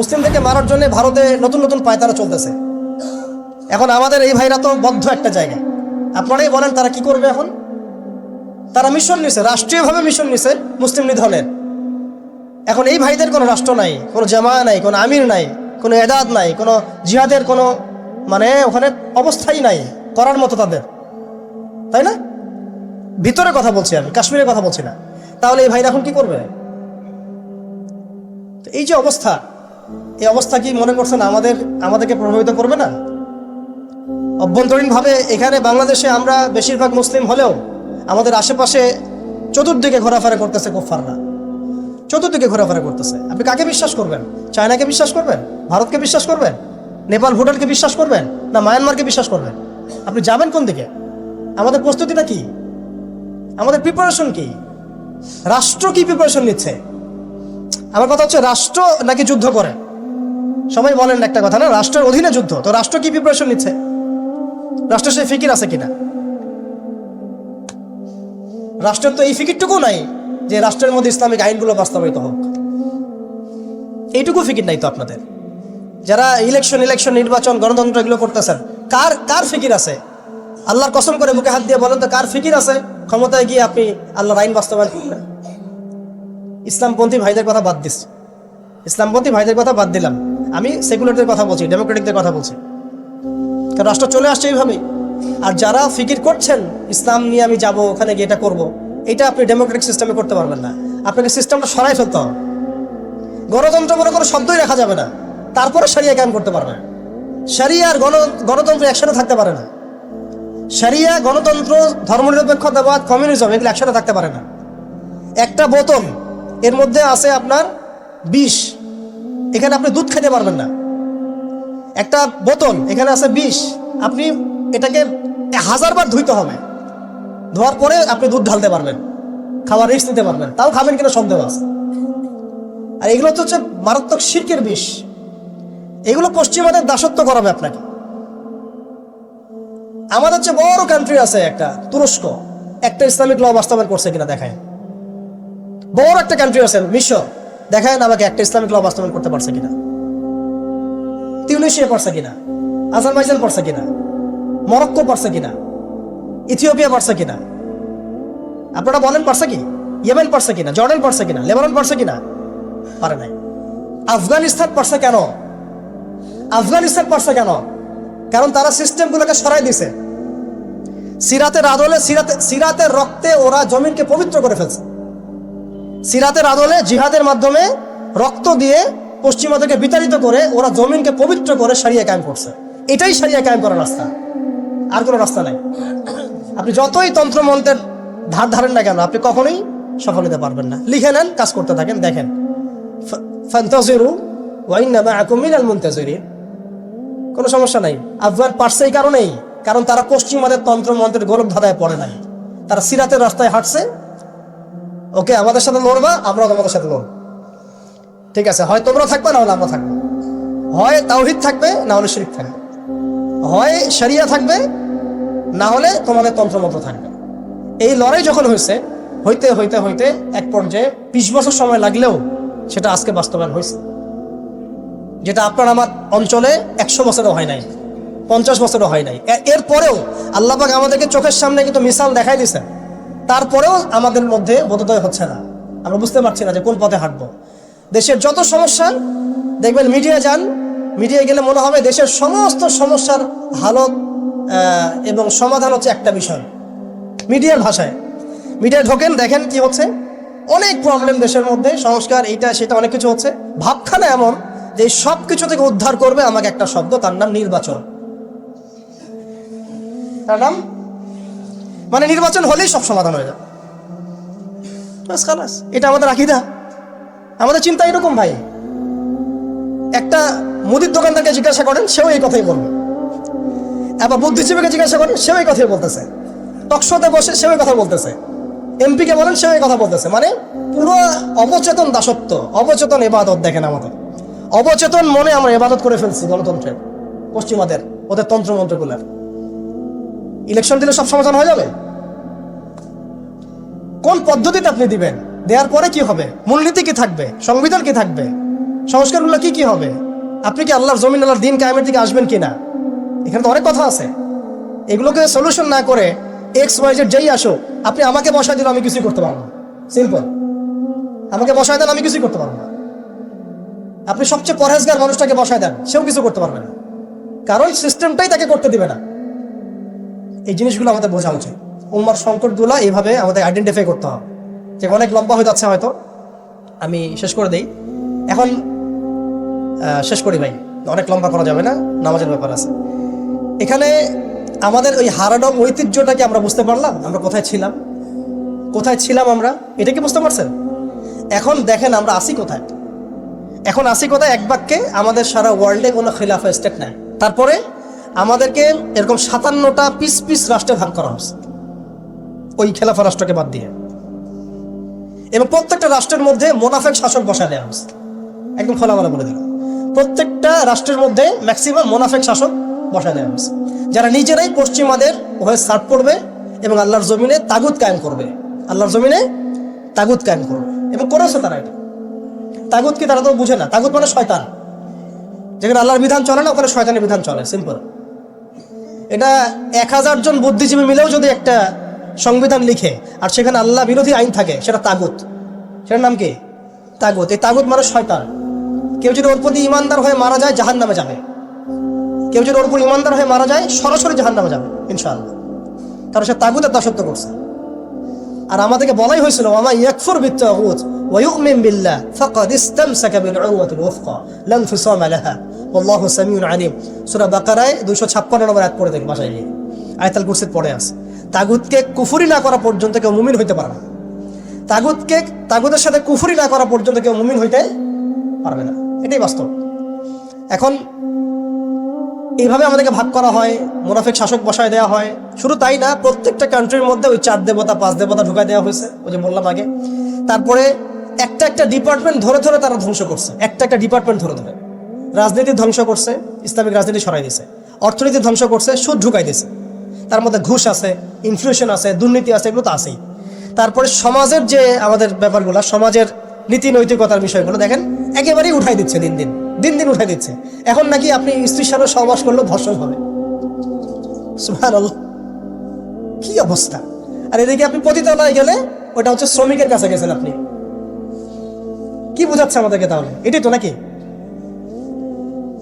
মুসলিমদেরকে মারার জন্য ভারতে নতুন নতুন পায়তারা চলতেছে। এখন আমাদের এই ভাইরা তো বদ্ধ একটা জায়গায়, আপনারাই বলেন তারা কি করবে এখন? তারা মিশন নিছে, রাষ্ট্রীয়ভাবে মিশন নিছে মুসলিম নিধনের। এখন এই ভাইদের কোনো রাষ্ট্র নাই, কোনো জামা নাই, কোনো আমির নাই, কোনো এদাদ নাই, কোনো জিহাদের কোনো মানে ওখানে অবস্থাই নাই করার মতো তাদের, তাই না? ভিতরে কথা বলছি আমি, কাশ্মীরের কথা বলছি না। তাহলে এই ভাইরা এখন কি করবে? এই যে অবস্থা, এই অবস্থা কি মনে করছেন আমাদেরকে প্রভাবিত করবে না? অভ্যন্তরীণভাবে এখানে বাংলাদেশে আমরা বেশিরভাগ মুসলিম হলেও আমাদের আশেপাশে চতুর্দিকে ঘোরাফেরা করতেছে কুফফাররা, চতুর্দিকে ঘোরাফেরা করতেছে। আপনি কাকে বিশ্বাস করবেন? চায়নাকে বিশ্বাস করবেন? ভারতকে বিশ্বাস করবেন? নেপাল ভুটানকে বিশ্বাস করবেন? না মায়ানমারকে বিশ্বাস করবেন? আপনি যাবেন কোন দিকে? আমাদের প্রস্তুতিটা কি? আমাদের প্রিপারেশন কি? রাষ্ট্র কি প্রিপারেশন নিচ্ছে? আমার কথা হচ্ছে রাষ্ট্র নাকি যুদ্ধ করে? সবাই বলেন একটা কথা না, রাষ্ট্রের অধীনে যুদ্ধ। তো রাষ্ট্র কি প্রিপারেশন নিচ্ছে? রাষ্ট্রের সেই ফিকির আছে কিনা? রাষ্ট্রের তো এই ফিকিরটুকু নাই যে রাষ্ট্রের মধ্যে ইসলামিক আইনগুলো বাস্তবায়িত হোক, এইটুকু ফিকির নাই তো আপনাদের। যারা ইলেকশন নির্বাচন গণতন্ত্র এগুলো করতেছেন, কার ফিকির আছে? আল্লাহর কসম করে মুখে হাত দিয়ে বলেন তো কার ফিকির আছে ক্ষমতায় গিয়ে আপনি আল্লাহর আইন বাস্তবায়ন করবেন? ইসলামপন্থী ভাইদের কথা বাদ দিস, ইসলামপন্থী ভাইদের কথা বাদ দিলাম, আমি সেকুলারদের কথা বলছি, ডেমোক্রেটিকদের কথা বলছি। কারণ রাষ্ট্র চলে আসছে এইভাবেই। আর যারা ফিকির করছেন ইসলাম নিয়ে আমি যাব, ওখানে গিয়ে এটা করবো, এটা আপনি ডেমোক্রেটিক সিস্টেমে করতে পারবেন না। আপনাকে সিস্টেমটা সরাই ফেলতে হবে। গণতন্ত্র বলে কোনো শব্দই রাখা যাবে না, তারপরে শরিয়া কায়েম করতে পারবেন। শরিয়া আর গণতন্ত্র একসাথে থাকতে পারে না। শরিয়া, গণতন্ত্র, ধর্মনিরপেক্ষতাবাদ, কমিউনিজম এগুলো একসাথে থাকতে পারে না। একটা বোতল, এর মধ্যে আছে আপনার বিষ, এখানে আপনি দুধ খেতে পারবেন না। একটা বোতল, এখানে আছে বিষ, আপনি এটাকে 1000 বার ধুইতে হবে, ধোয়ার পরে আপনি দুধ ঢালতে পারবেন, খাওয়ার রিস্ক নিতে পারবেন, তাও খাবেন কিনা সন্দেহ আছে। আর এগুলো তো হচ্ছে মারাত্মক শিরকের বিষ। এগুলো পশ্চিমাদের দাসত্ব করাবে আপনাকে। আমাদের চেয়ে বড় কান্ট্রি আছে একটা তুরস্ক, একটা ইসলামিক ল বাস্তবায়ন করছে কিনা দেখায়। বড় একটা কান্ট্রি আছে মিশর, দেখায় না আমাকে একটা ইসলামিক ল বাস্তবায়ন করতে পারছে কিনা। তিউনিসিয়া পারছে কিনা, আজারবাইজান পারছে কিনা, মরক্কো পারছে কিনা, ইথিওপিয়া পারছে কিনা? আপনারা বলেন পারছে কি? ইয়েমেন পারছে কিনা, জর্ডান পারছে কিনা, লেবানন পারছে কিনা? পারে নাই। আফগানিস্তান পারছে কেন? আফগানিস্তান পারছে কেন? কারণ তারা সিস্টেমগুলোকে সরাই দিছে। সিরাতের আদলে, সিরাতের রক্তে ওরা জমিনকে পবিত্র করে ফেলছে। সিরাতের আদলে জিহাদের মাধ্যমে রক্ত দিয়ে পশ্চিমাদেরকে বিতাড়িত করে ওরা জমিনকে পবিত্র করে শরিয়া কায়েম করছে। এটাই শরিয়া কায়েম করার রাস্তা, আর কোনো রাস্তা নাই। আপনি যতই তন্ত্রমন্ত্রের ধার ধারেন না কেন, আপনি কখনোই সফল হতে পারবেন না। লিখে নেন, কাজ করতে থাকেন, দেখেন। ফান্তাজিরু ওয়া ইন্না মাআকুম মিনাল মুনতাজিরিন। কোনো সমস্যা নাই। আফগান পারছে এই কারণেই, কারণ তারা পশ্চিমাদের তন্ত্রমন্ত্রের গোলক ধাঁধায় পড়ে নাই। তারা সিরাতের রাস্তায় হাঁটছে। ওকে, আমাদের সাথে লড়বা, আমরাও তোমাদের সাথে লড়ব। ঠিক আছে, হয় তোমরা থাকবে, না হলে আমরা থাকবো। হয় তাওহীদ থাকবে, না হলে শিরক থাকবে। হয় শরিয়া থাকবে, না হলে তোমাদের তন্ত্রমন্ত্র থাকবে। এই লড়াই যখন হইতে হইতে হইতে এক পর্যায়ে 20 বছর সময় লাগলেও সেটা আজকে বাস্তবায়ন হয়েছে। যেটা আপনার আমার অঞ্চলে 100 বছরও হয় নাই, 50 বছরও হয় নাই। এরপরেও আল্লাহ পাক আমাদেরকে চোখের সামনে কিন্তু মিসাল দেখাই দিয়েছে। তারপরেও আমাদের মধ্যে বোধোদয় হচ্ছে না, আমরা বুঝতে পারছি না যে কোন পথে হাঁটবো। দেশের যত সমস্যা দেখবেন, মিডিয়া যান, মিডিয়ায় গেলে মনে হবে দেশের সমস্ত সমস্যার হালত এবং সমাধান হচ্ছে একটা বিষয়। মিডিয়ার ভাষায় মিডিয়ায় ঢোকেন, দেখেন কি হচ্ছে। অনেক প্রবলেম দেশের মধ্যে, সংস্কার, এইটা সেটা অনেক কিছু হচ্ছে। ভাবখানা এমন যে সব কিছু থেকে উদ্ধার করবে আমাকে একটা শব্দ, তার নাম নির্বাচন। তার নাম মানে নির্বাচন হলেই সব সমাধান হয়ে যাবে। এটা আমাদের আকীদা, আমাদের চিন্তা এরকম ভাই। একটা মুদির দোকানদারকে জিজ্ঞাসা করেন, সেও এই কথাই বলবে। আবার বুদ্ধিজীবীকে জিজ্ঞাসা করেন, সেও এই কথাই বলতেছে। টকশোতে বসে সেও এই কথা বলতেছে। এমপিকে বলেন, সেও এই কথা বলতেছে। মানে পুরো অবচেতন দাসত্ব, অবচেতন ইবাদত। দেখেন আমাদের অবচেতন মনে আমরা ইবাদত করে ফেলছি গণতন্ত্রের, পশ্চিমাদের, ওদের তন্ত্রমন্ত্রগুলার। ইলেকশন দিলে সব সমাধান হয়ে যাবে? কোন পদ্ধতিতে আপনি দিবেন? দেওয়ার পরে কি হবে? মূলনীতি কি থাকবে? সংবিধান কি থাকবে? সংস্কারগুলো কি কি হবে? আপনি কি আল্লাহর জমিন আল্লাহর দিন কায়েমের দিকে আসবেন কিনা? এখানে তো অনেক কথা আছে। এগুলোকে সলিউশন না করে XYZ যেই আসো, আপনি আমাকে বসায় দিলে আমি কিছুই করতে পারবো না। সিম্পল, আমাকে বসায় দেন, আমি কিছুই করতে পারবো না। আপনি সবচেয়ে পরহেজগার মানুষটাকে বসায় দেন, সেও কিছু করতে পারবে না, কারণ সিস্টেমটাই তাকে করতে দিবে না। এই জিনিসগুলো আমাদের বোঝা উচিত। উম্মার সংকটগুলো এইভাবে আমাদের আইডেন্টিফাই করতে হবে। যে অনেক লম্বা হয়ে যাচ্ছে, হয়তো আমি শেষ করে দেই এখন। শেষ করি ভাই, অনেক লম্বা করা যাবে না, নামাজের ব্যাপার আছে। এখানে আমাদের ওই হারাডং ঐতিহ্যটাকে আমরা বুঝতে পারলাম, আমরা কোথায় ছিলাম আমরা, এটা কি বুঝতে পারছেন? এখন দেখেন আমরা আসি কোথায়। এখন আসি কোথায়? এক বাক্যে আমাদের সারা ওয়ার্ল্ডে কোনো খিলাফা স্টেট নাই। তারপরে আমাদেরকে এরকম 57টা পিস পিস রাষ্ট্রে ভাগ করা হচ্ছে ওই খেলাফা রাষ্ট্রকে বাদ দিয়ে, এবং প্রত্যেকটা রাষ্ট্রের মধ্যে মোনাফেক শাসক বসায় দেওয়া হচ্ছে। একদম খোলামেলা বলে দিল, প্রত্যেকটা রাষ্ট্রের মধ্যে ম্যাক্সিমাম মোনাফেক শাসক বসায় দেওয়া হচ্ছে, যারা নিজেরাই পশ্চিমাদের হয়ে সার্ভ করবে এবং আল্লাহর জমিনে তাগুত কায়েম করবে। এবং করেছে তারা। এটা তাগুত কি তারা তো বুঝে না। তাগুত মানে শয়তান। যেখানে আল্লাহর বিধান চলে না, ওখানে শয়তানের বিধান চলে, সিম্পল। এটা 1000 জন বুদ্ধিজীবী মিলেও যদি একটা সংবিধান লিখে আর সেখানে আল্লাহ বিরোধী আইন থাকে, সেটা তাগুত। সেটার নাম কি? তাগুত। এই তাগুত মানে শয়তান। কেউ যদি ওর প্রতি ইমানদার হয়ে মারা যায়, জাহান্নামে যাবে। কেউ যদি ওর উপর ইমানদার হয়ে মারা যায়, সরাসরি জাহান্নামে যাবে ইনশাআল্লাহ, কারণ সে তাগুতের দাসত্ব করছে। আর আমাদেরকে বলাই হয়েছিল, ওয়া মা ইয়াকফুর বিত-তাগুত ওয়া ইউমিন বিল্লাহ ফাকাদ ইসতামসাকা বিল উরওয়াতিল ওয়ুসকা লা ইনফিসামা লাহা ওয়াল্লাহু সামিউন আলিম। সূরা বাকারায় 256 নম্বর আয়াত পড়ে দেখি, বাসায় গিয়ে আয়াতুল কুরসির পড়ে আছে। তাগুতকে কুফরি না করা পর্যন্ত কেউ মুমিন হইতে পারে না। তাগুতের সাথে কুফরি না করা পর্যন্ত কেউ মুমিন হইতে পারবে না, এটাই বাস্তব। এখন এইভাবে আমাদেরকে ভাগ করা হয়, মুনাফিক শাসক বসায় দেওয়া হয়। শুধু তাই না, প্রত্যেকটা কান্ট্রির মধ্যে ওই 4 দেবতা 5 দেবতা ঢুকাই দেওয়া হয়েছে, ওই যে বললাম আগে। তারপরে একটা ডিপার্টমেন্ট ধরে তারা ধ্বংস করছে, একটা ডিপার্টমেন্ট ধরে। রাজনীতি ধ্বংস করছে, ইসলামিক রাজনীতি সরাই দিয়েছে। অর্থনীতি ধ্বংস করছে, সুদ ঢুকাই দিয়েছে। তার মধ্যে ঘুষ আছে, ইনফ্লেশন আছে, দুর্নীতি আছে, এগুলো তো আছেই। তারপরে সমাজের যে আমাদের ব্যাপারগুলো, সমাজের নীতি নৈতিকতার বিষয়গুলো দেখেন একেবারেই উঠাই দিচ্ছে, দিন দিন উঠাই দিচ্ছে। এখন নাকি আপনি স্ত্রীর সাথে সহবাস করলেও ধর্ষণ হবে। সুবহানাল্লাহ, কি অবস্থা! আর এদিকে আপনি পতিতালয়ে গেলে ওটা হচ্ছে শ্রমিকের কাছে গেছেন আপনি। কি বোঝাচ্ছে আমাদেরকে তাহলে? এটাই তো নাকি?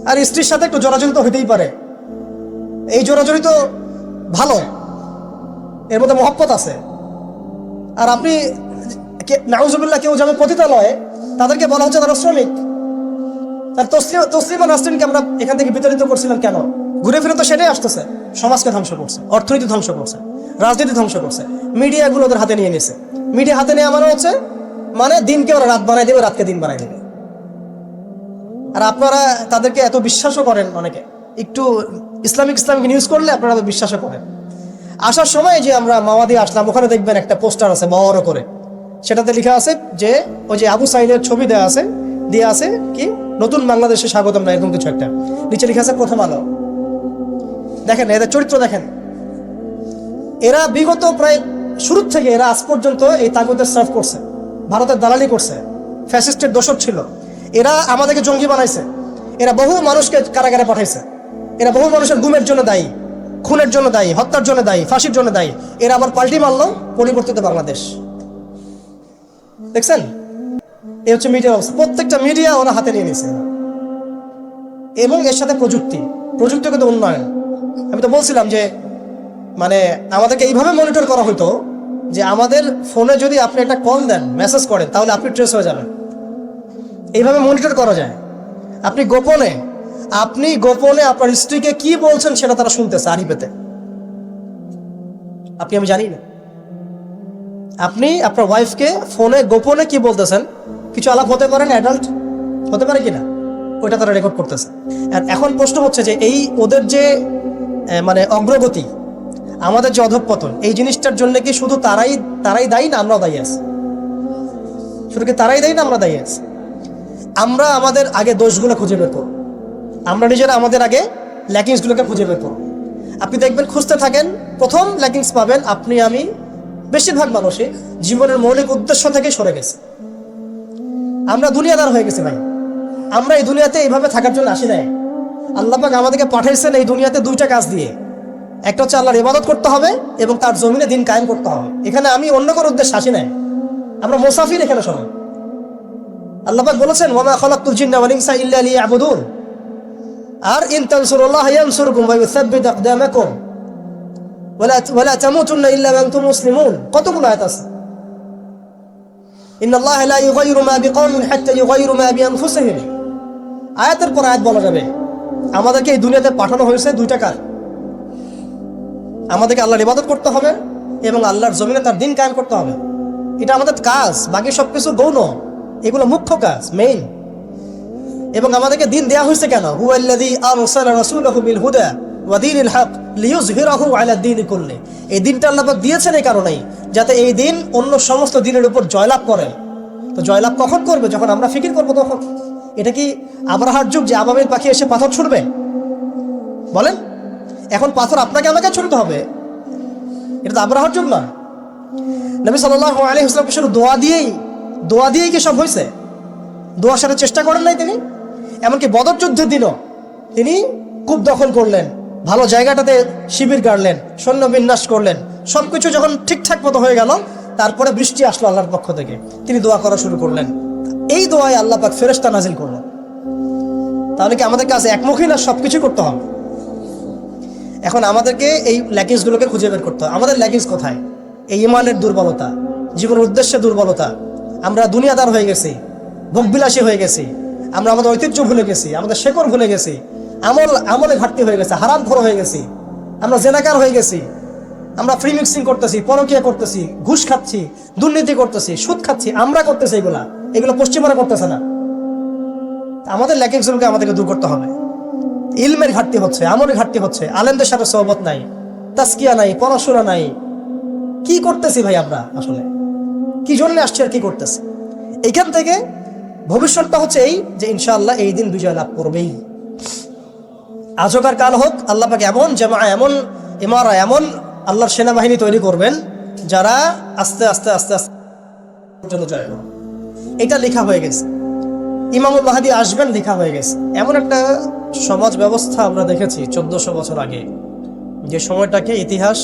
আর স্ত্রীর সাথে একটু জোরাজুরি তো হইতেই পারে। এই জোরাজুরি তো ভালো, এর মধ্যে মহব্বত আছে। আর আপনি নাউজুবিল্লাহ কেউ যাবে পতিতালয়ে, তাদেরকে বলা হচ্ছে তারা শ্রমিক। তার তসলিমা নাসরিনকে আমরা এখান থেকে বিতাড়িত করছিলাম কেন? ঘুরে ফিরে তো সেটাই আসতেছে। সমাজকে ধ্বংস করছে, অর্থনীতি ধ্বংস করছে, রাজনীতি ধ্বংস করছে, মিডিয়াগুলো ওদের হাতে নিয়ে নিছে। মিডিয়া হাতে নেওয়া মানে হচ্ছে দিনকে ওরা রাত বানাই দেবে, রাতকে দিন বানাই দেবে। আর আপনারা তাদেরকে এত বিশ্বাসও করেন, অনেকে একটু ইসলামিক নিউজ করলে আপনারা এত বিশ্বাসও করেন। আসার সময় যে আমরা মাওয়াদি আসলাম, ওখানে দেখবেন একটা পোস্টার আছে বড় করে, সেটাতে লেখা আছে যে ওই যে আবু সাইদের ছবি দেওয়া আছে কি নতুন বাংলাদেশে স্বাগতম, না এরকম কিছু একটা। নিচে লেখা আছে প্রথম আলো। দেখেন এদের চরিত্র দেখেন। এরা বিগত প্রায় শুরু থেকে এরা আজ পর্যন্ত এই তাগুতের সার্ভ করছে, ভারতের দালালি করছে, ফ্যাসিস্টের দোসর ছিল। এরা আমাদেরকে জঙ্গি বানাইছে। এরা বহু মানুষকে কারাগারে পাঠাইছে। এরা বহু মানুষের গুমের জন্য দায়ী, খুনের জন্য দায়ী, হত্যার জন্য দায়ী, ফাঁসির জন্য দায়ী। এরা আবার পাল্টি মারলো পরিবর্তিত বাংলাদেশ। দেখছেন? এই হচ্ছে মিডিয়া অবস্থা। প্রত্যেকটা মিডিয়া ওরা হাতে নিয়ে নিয়েছে। এবং এর সাথে প্রযুক্তিগত উন্নয়ন। আমি তো বলছিলাম যে আমাদেরকে এইভাবে মনিটর করা হতো যে আমাদের ফোনে যদি আপনি একটা কল দেন, মেসেজ করেন, তাহলে আপনি ট্রেস হয়ে যাবেন। এইভাবে মনিটর করা যায়। আপনি গোপনে আপনার স্ত্রীকে কি বলছেন সেটা তারা শুনতেছে আড়িপেতে। আমি জানি না আপনি আপনার ওয়াইফকে ফোনে গোপনে কি বলতেছেন। কিছু আলাপ হতে পারে না, অ্যাডাল্ট হতে পারে কিনা, ওইটা তারা রেকর্ড করতেছে। আর এখন প্রশ্ন হচ্ছে যে এই ওদের যে অগ্রগতি, আমাদের যে অধঃপতন, এই জিনিসটার জন্য কি শুধু তারাই দায়ী, না আমরাও দায়ী আছি? শুধু কি তারাই দায়ী, না আমরা দায়ী আছি? আমরা আমাদের আগে দোষগুলো খুঁজে বের করব। আমরা নিজেরা আমাদের আগে ল্যাকিংসগুলোকে খুঁজে বের করব। আপনি দেখবেন, খুঁজতে থাকেন, প্রথম ল্যাকিংস পাবেন আপনি, আমি, বেশিরভাগ মানুষই জীবনের মৌলিক উদ্দেশ্য থেকে সরে গেছে। আমরা দুনিয়াদার হয়ে গেছি ভাই। আমরা এই দুনিয়াতে এইভাবে থাকার জন্য আসি নাই। আল্লাহ পাক আমাদেরকে পাঠাইছেন এই দুনিয়াতে দুইটা কাজ দিয়ে। একটা হচ্ছে আল্লাহর ইবাদত করতে হবে এবং তার জমিনে দিন কায়েম করতে হবে। এখানে আমি অন্য কোনো উদ্দেশ্যে আসি নাই, আমরা মুসাফির এখানে সবাই। আল্লাহ পাক বলেছেন ওয়া মা খালাকতুল জিন্না ওয়াল ইনসা ইল্লা লিয়াবুদুন। আর ইন তানসুরুল্লাহ ইয়ানসুরকুম ওয়া ইউসাব্বিত আকদামাকুম ওয়ালা তামুতুন্না ইল্লা ওয়া আনতুম মুসলিমুন। কতগুলো আয়াত আছে। ইন্নাল্লাহা লা ইউগাইয়িরু মা বিকওমিন হাত্তা ইউগাইয়িরু মা বিআনফুসিহিম। আয়াতের পর আয়াত বলা যাবে আমাদেরকে এই দুনিয়াতে পাঠানো হয়েছে দুইটা কাজ। আমাদেরকে আল্লাহর ইবাদত করতে হবে এবং আল্লাহর জমিনে তার দিন কায়েম করতে হবে। এটা আমাদের কাজ, বাকি সবকিছু গৌণ, এগুলো মুখ্য কাজ, মেইন। এবং আমাদেরকে দিন দেয়া হয়েছে কেন? হুয়াল্লাযী আরসালা রাসূলাহু বিল হুদা ওয়া দীনিল হক লিইয়ুযহিরাহু আলা দীনি কুল্লি। এই দিনটা আল্লাহ পাক দিয়েছেন এই কারণেই যাতে এই দিন অন্য সমস্ত দিনের উপর জয়লাভ করে। তো জয়লাভ কখন করবে? যখন আমরা ফিকির করবো তখন। এটা কি আবরাহার যুগ যে আবাবিল পাখি এসে পাথর ছুড়বে? বলেন, এখন পাথর আপনাকে আমাকে ছুড়তে হবে? এটা তো আবরাহার যুগ না। নবী সাল্লাল্লাহু আলাইহি ওয়াসাল্লাম শুধু দোয়া দিয়েই কি সব হয়েছে? দোয়ার সাথে চেষ্টা করেন নাই তিনি? এমনকি বদর যুদ্ধের দিনও তিনি কূপ দখল করলেন, ভালো জায়গাটাতে শিবির গাড়লেন, সৈন্য বিন্যাস করলেন। সবকিছু যখন ঠিকঠাক মতো হয়ে গেল, তারপরে বৃষ্টি আসলো আল্লাহর পক্ষ থেকে, তিনি দোয়া করা শুরু করলেন। এই দোয়ায় আল্লাহ পাক ফেরেশতা নাজিল করলেন। তাহলে কি আমাদের কাছে একমুখী না সবকিছু করতে হবে? এখন আমাদেরকে এই ল্যাকিংসগুলোকে খুঁজে বের করতে হবে। আমাদের ল্যাকিংস কোথায়? এই ইমানের দুর্বলতা, জীবনের উদ্দেশ্যে দুর্বলতা। আমরা দুনিয়াদার হয়ে গেছি, ভোগবিলাসী হয়ে গেছি, আমরা আমাদের ঐতিহ্য ভুলে গেছি, আমাদের শেকড় ভুলে গেছি, আমলে ঘাটতি হয়ে গেছে, হারামখোর হয়ে গেছি, আমরা জেনাকার হয়ে গেছি, আমরা ফ্রি মিক্সিং করতেছি, পরকীয়া করতেছি, ঘুষ খাচ্ছি, দুর্নীতি করতেছি, সুদ খাচ্ছি। আমরা করতেছি এগুলো পশ্চিমারা করতেছে না। আমাদের ল্যাকিংসগুলোকে আমাদেরকে দূর করতে হবে। ইলমের ঘাটতি হচ্ছে, আমলের ঘাটতি হচ্ছে, আলেমদের সাথে সোহবত নাই, তাসকিয়া নাই, পড়াশোনা নাই। কি করতেছি ভাই আমরা? আসলে কি জন্য আসছি আর কি করতেছি? এইখান থেকে ভবিষ্যৎটা হচ্ছে এই যে ইনশাআল্লাহ এই দিন বিজয় লাভ করবেই। আজকার কাল হোক, আল্লাহ পাক এমন জামা, এমন ইমারা, এমন আল্লাহর সেনাবাহিনী তৈরি করবেন যারা আস্তে আস্তে আস্তে আস্তে পর্যন্ত জয় করবে। এটা লেখা হয়ে গেছে। ইমামুল মাহদী আসবেন, লেখা হয়ে গেছে। এমন একটা সমাজ ব্যবস্থা আমরা দেখেছি 1400 বছর আগে, যে সময়টাকে ইতিহাস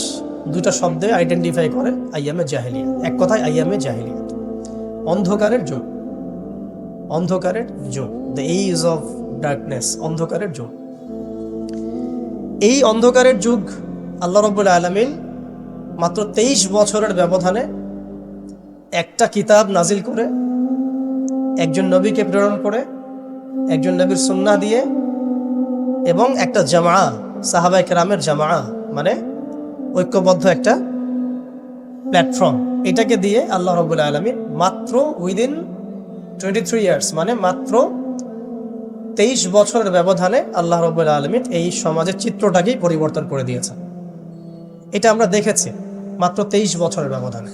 দুটা শব্দে আইডেন্টিফাই করে, আইয়ামে জাহেলিয়া। এক কথায় আইয়ামে জাহেলিয়া, অন্ধকারের যুগ। অন্ধকারের যুগ, দ্য এজ অফ ডার্কনেস, অন্ধকারের যুগ। এই অন্ধকারের যুগ আল্লাহ রাব্বুল আলামিন মাত্র 23 বছরের ব্যবধানে একটা কিতাব নাজিল করে, একজন নবীকে প্রেরণ করে, একজন নবীর সুন্নাহ দিয়ে, এবং একটা জামা, সাহাবায়ে কেরামের জামা, মানে ঐক্যবদ্ধ একটা প্ল্যাটফর্ম, এটাকে দিয়ে আল্লাহ রাব্বুল আলামিন মাত্র উইদিন 23 ইয়ার্স, মানে মাত্র 23 বছরের ব্যবধানে আল্লাহ রাব্বুল আলামিন এই সমাজের চিত্রটাকেই পরিবর্তন করে দিয়েছেন। এটা আমরা দেখেছি মাত্র 23 বছরের ব্যবধানে।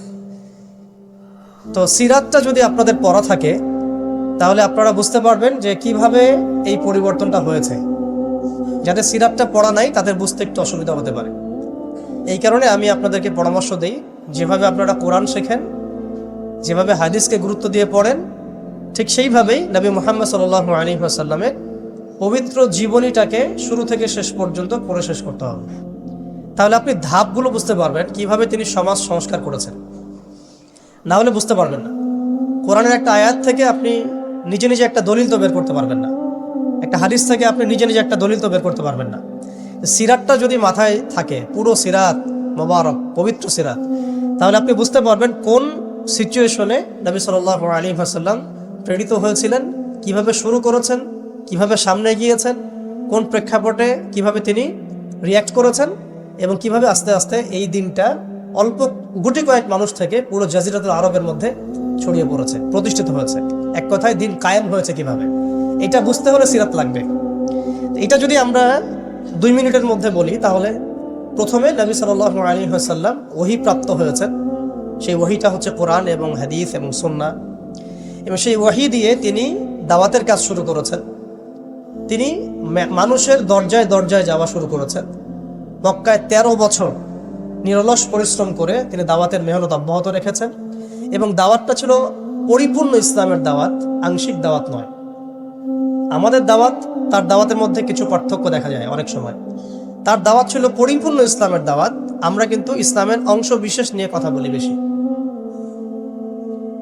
তো সিরাতটা যদি আপনাদের পড়া থাকে তাহলে আপনারা বুঝতে পারবেন যে কিভাবে এই পরিবর্তনটা হয়েছে। যাদের সিরাতটা পড়া নাই তাদের বুঝতে একটু অসুবিধা হতে পারে। এই কারণে আমি আপনাদেরকে পরামর্শ দিই, যেভাবে আপনারা কোরআন শেখেন, যেভাবে হাদিসকে গুরুত্ব দিয়ে পড়েন, ঠিক সেইভাবেই নবী মুহাম্মদ সাল্লাল্লাহু আলাইহি ওয়াসাল্লামের পবিত্র জীবনীটাকে শুরু থেকে শেষ পর্যন্ত পড়ে শেষ করতে হবে। তাহলে আপনি ধাপগুলো বুঝতে পারবেন কিভাবে তিনি সমাজ সংস্কার করেছেন। না হলে বুঝতে পারবেন না। কোরআনের একটা আয়াত থেকে আপনি নিজে নিজে একটা দলিল তো বের করতে পারবেন না, একটা হাদিস থেকে আপনি নিজে নিজে একটা দলিল তো বের করতে পারবেন না। সিরাতটা যদি মাথায় থাকে, পুরো সিরাত মোবারক, পবিত্র সিরাত, তাহলে আপনি বুঝতে পারবেন কোন সিচুয়েশনে নবী সাল্লাল্লাহু আলাইহি ওয়াসাল্লাম প্রেরিত হয়েছিলেন, কিভাবে শুরু করেছেন, কিভাবে সামনে গিয়েছেন, কোন প্রেক্ষাপটে কিভাবে তিনি রিয়্যাক্ট করেছেন, এবং কিভাবে আস্তে আস্তে এই দিনটা অল্প গুটি কয়েক মানুষ থেকে পুরো জাজিরাতুল আরবের মধ্যে ছড়িয়ে পড়েছে, প্রতিষ্ঠিত হয়েছে। এক কথায় দিন কায়েম হয়েছে কিভাবে, এটা বুঝতে হলে সিরাত লাগবে। এটা যদি আমরা 2 মিনিটের মধ্যে বলি, তাহলে প্রথমে নবী সাল্লাল্লাহু আলাইহি ওয়াসাল্লাম ওহী প্রাপ্ত হয়েছেন। সেই ওহীটা হচ্ছে কোরআন এবং হাদিস এবং সুন্নাহ, এবং সেই ওহী দিয়ে তিনি দাওয়াতের কাজ শুরু করেছেন। তিনি মানুষের দরজায় দরজায় যাওয়া শুরু করেছেন। মক্কায় 13 বছর নিরলস পরিশ্রম করে তিনি দাওয়াতের মেহনত অব্যাহত রেখেছেন, এবং দাওয়াতটা ছিল পরিপূর্ণ ইসলামের দাওয়াত, আংশিক দাওয়াত নয়। আমাদের দাওয়াত তার দাওয়াতের মধ্যে কিছু পার্থক্য দেখা যায় অনেক সময়। তার দাওয়াত ছিল পরিপূর্ণ ইসলামের দাওয়াত, আমরা কিন্তু ইসলামের অংশ বিশেষ নিয়ে কথা বলি বেশি।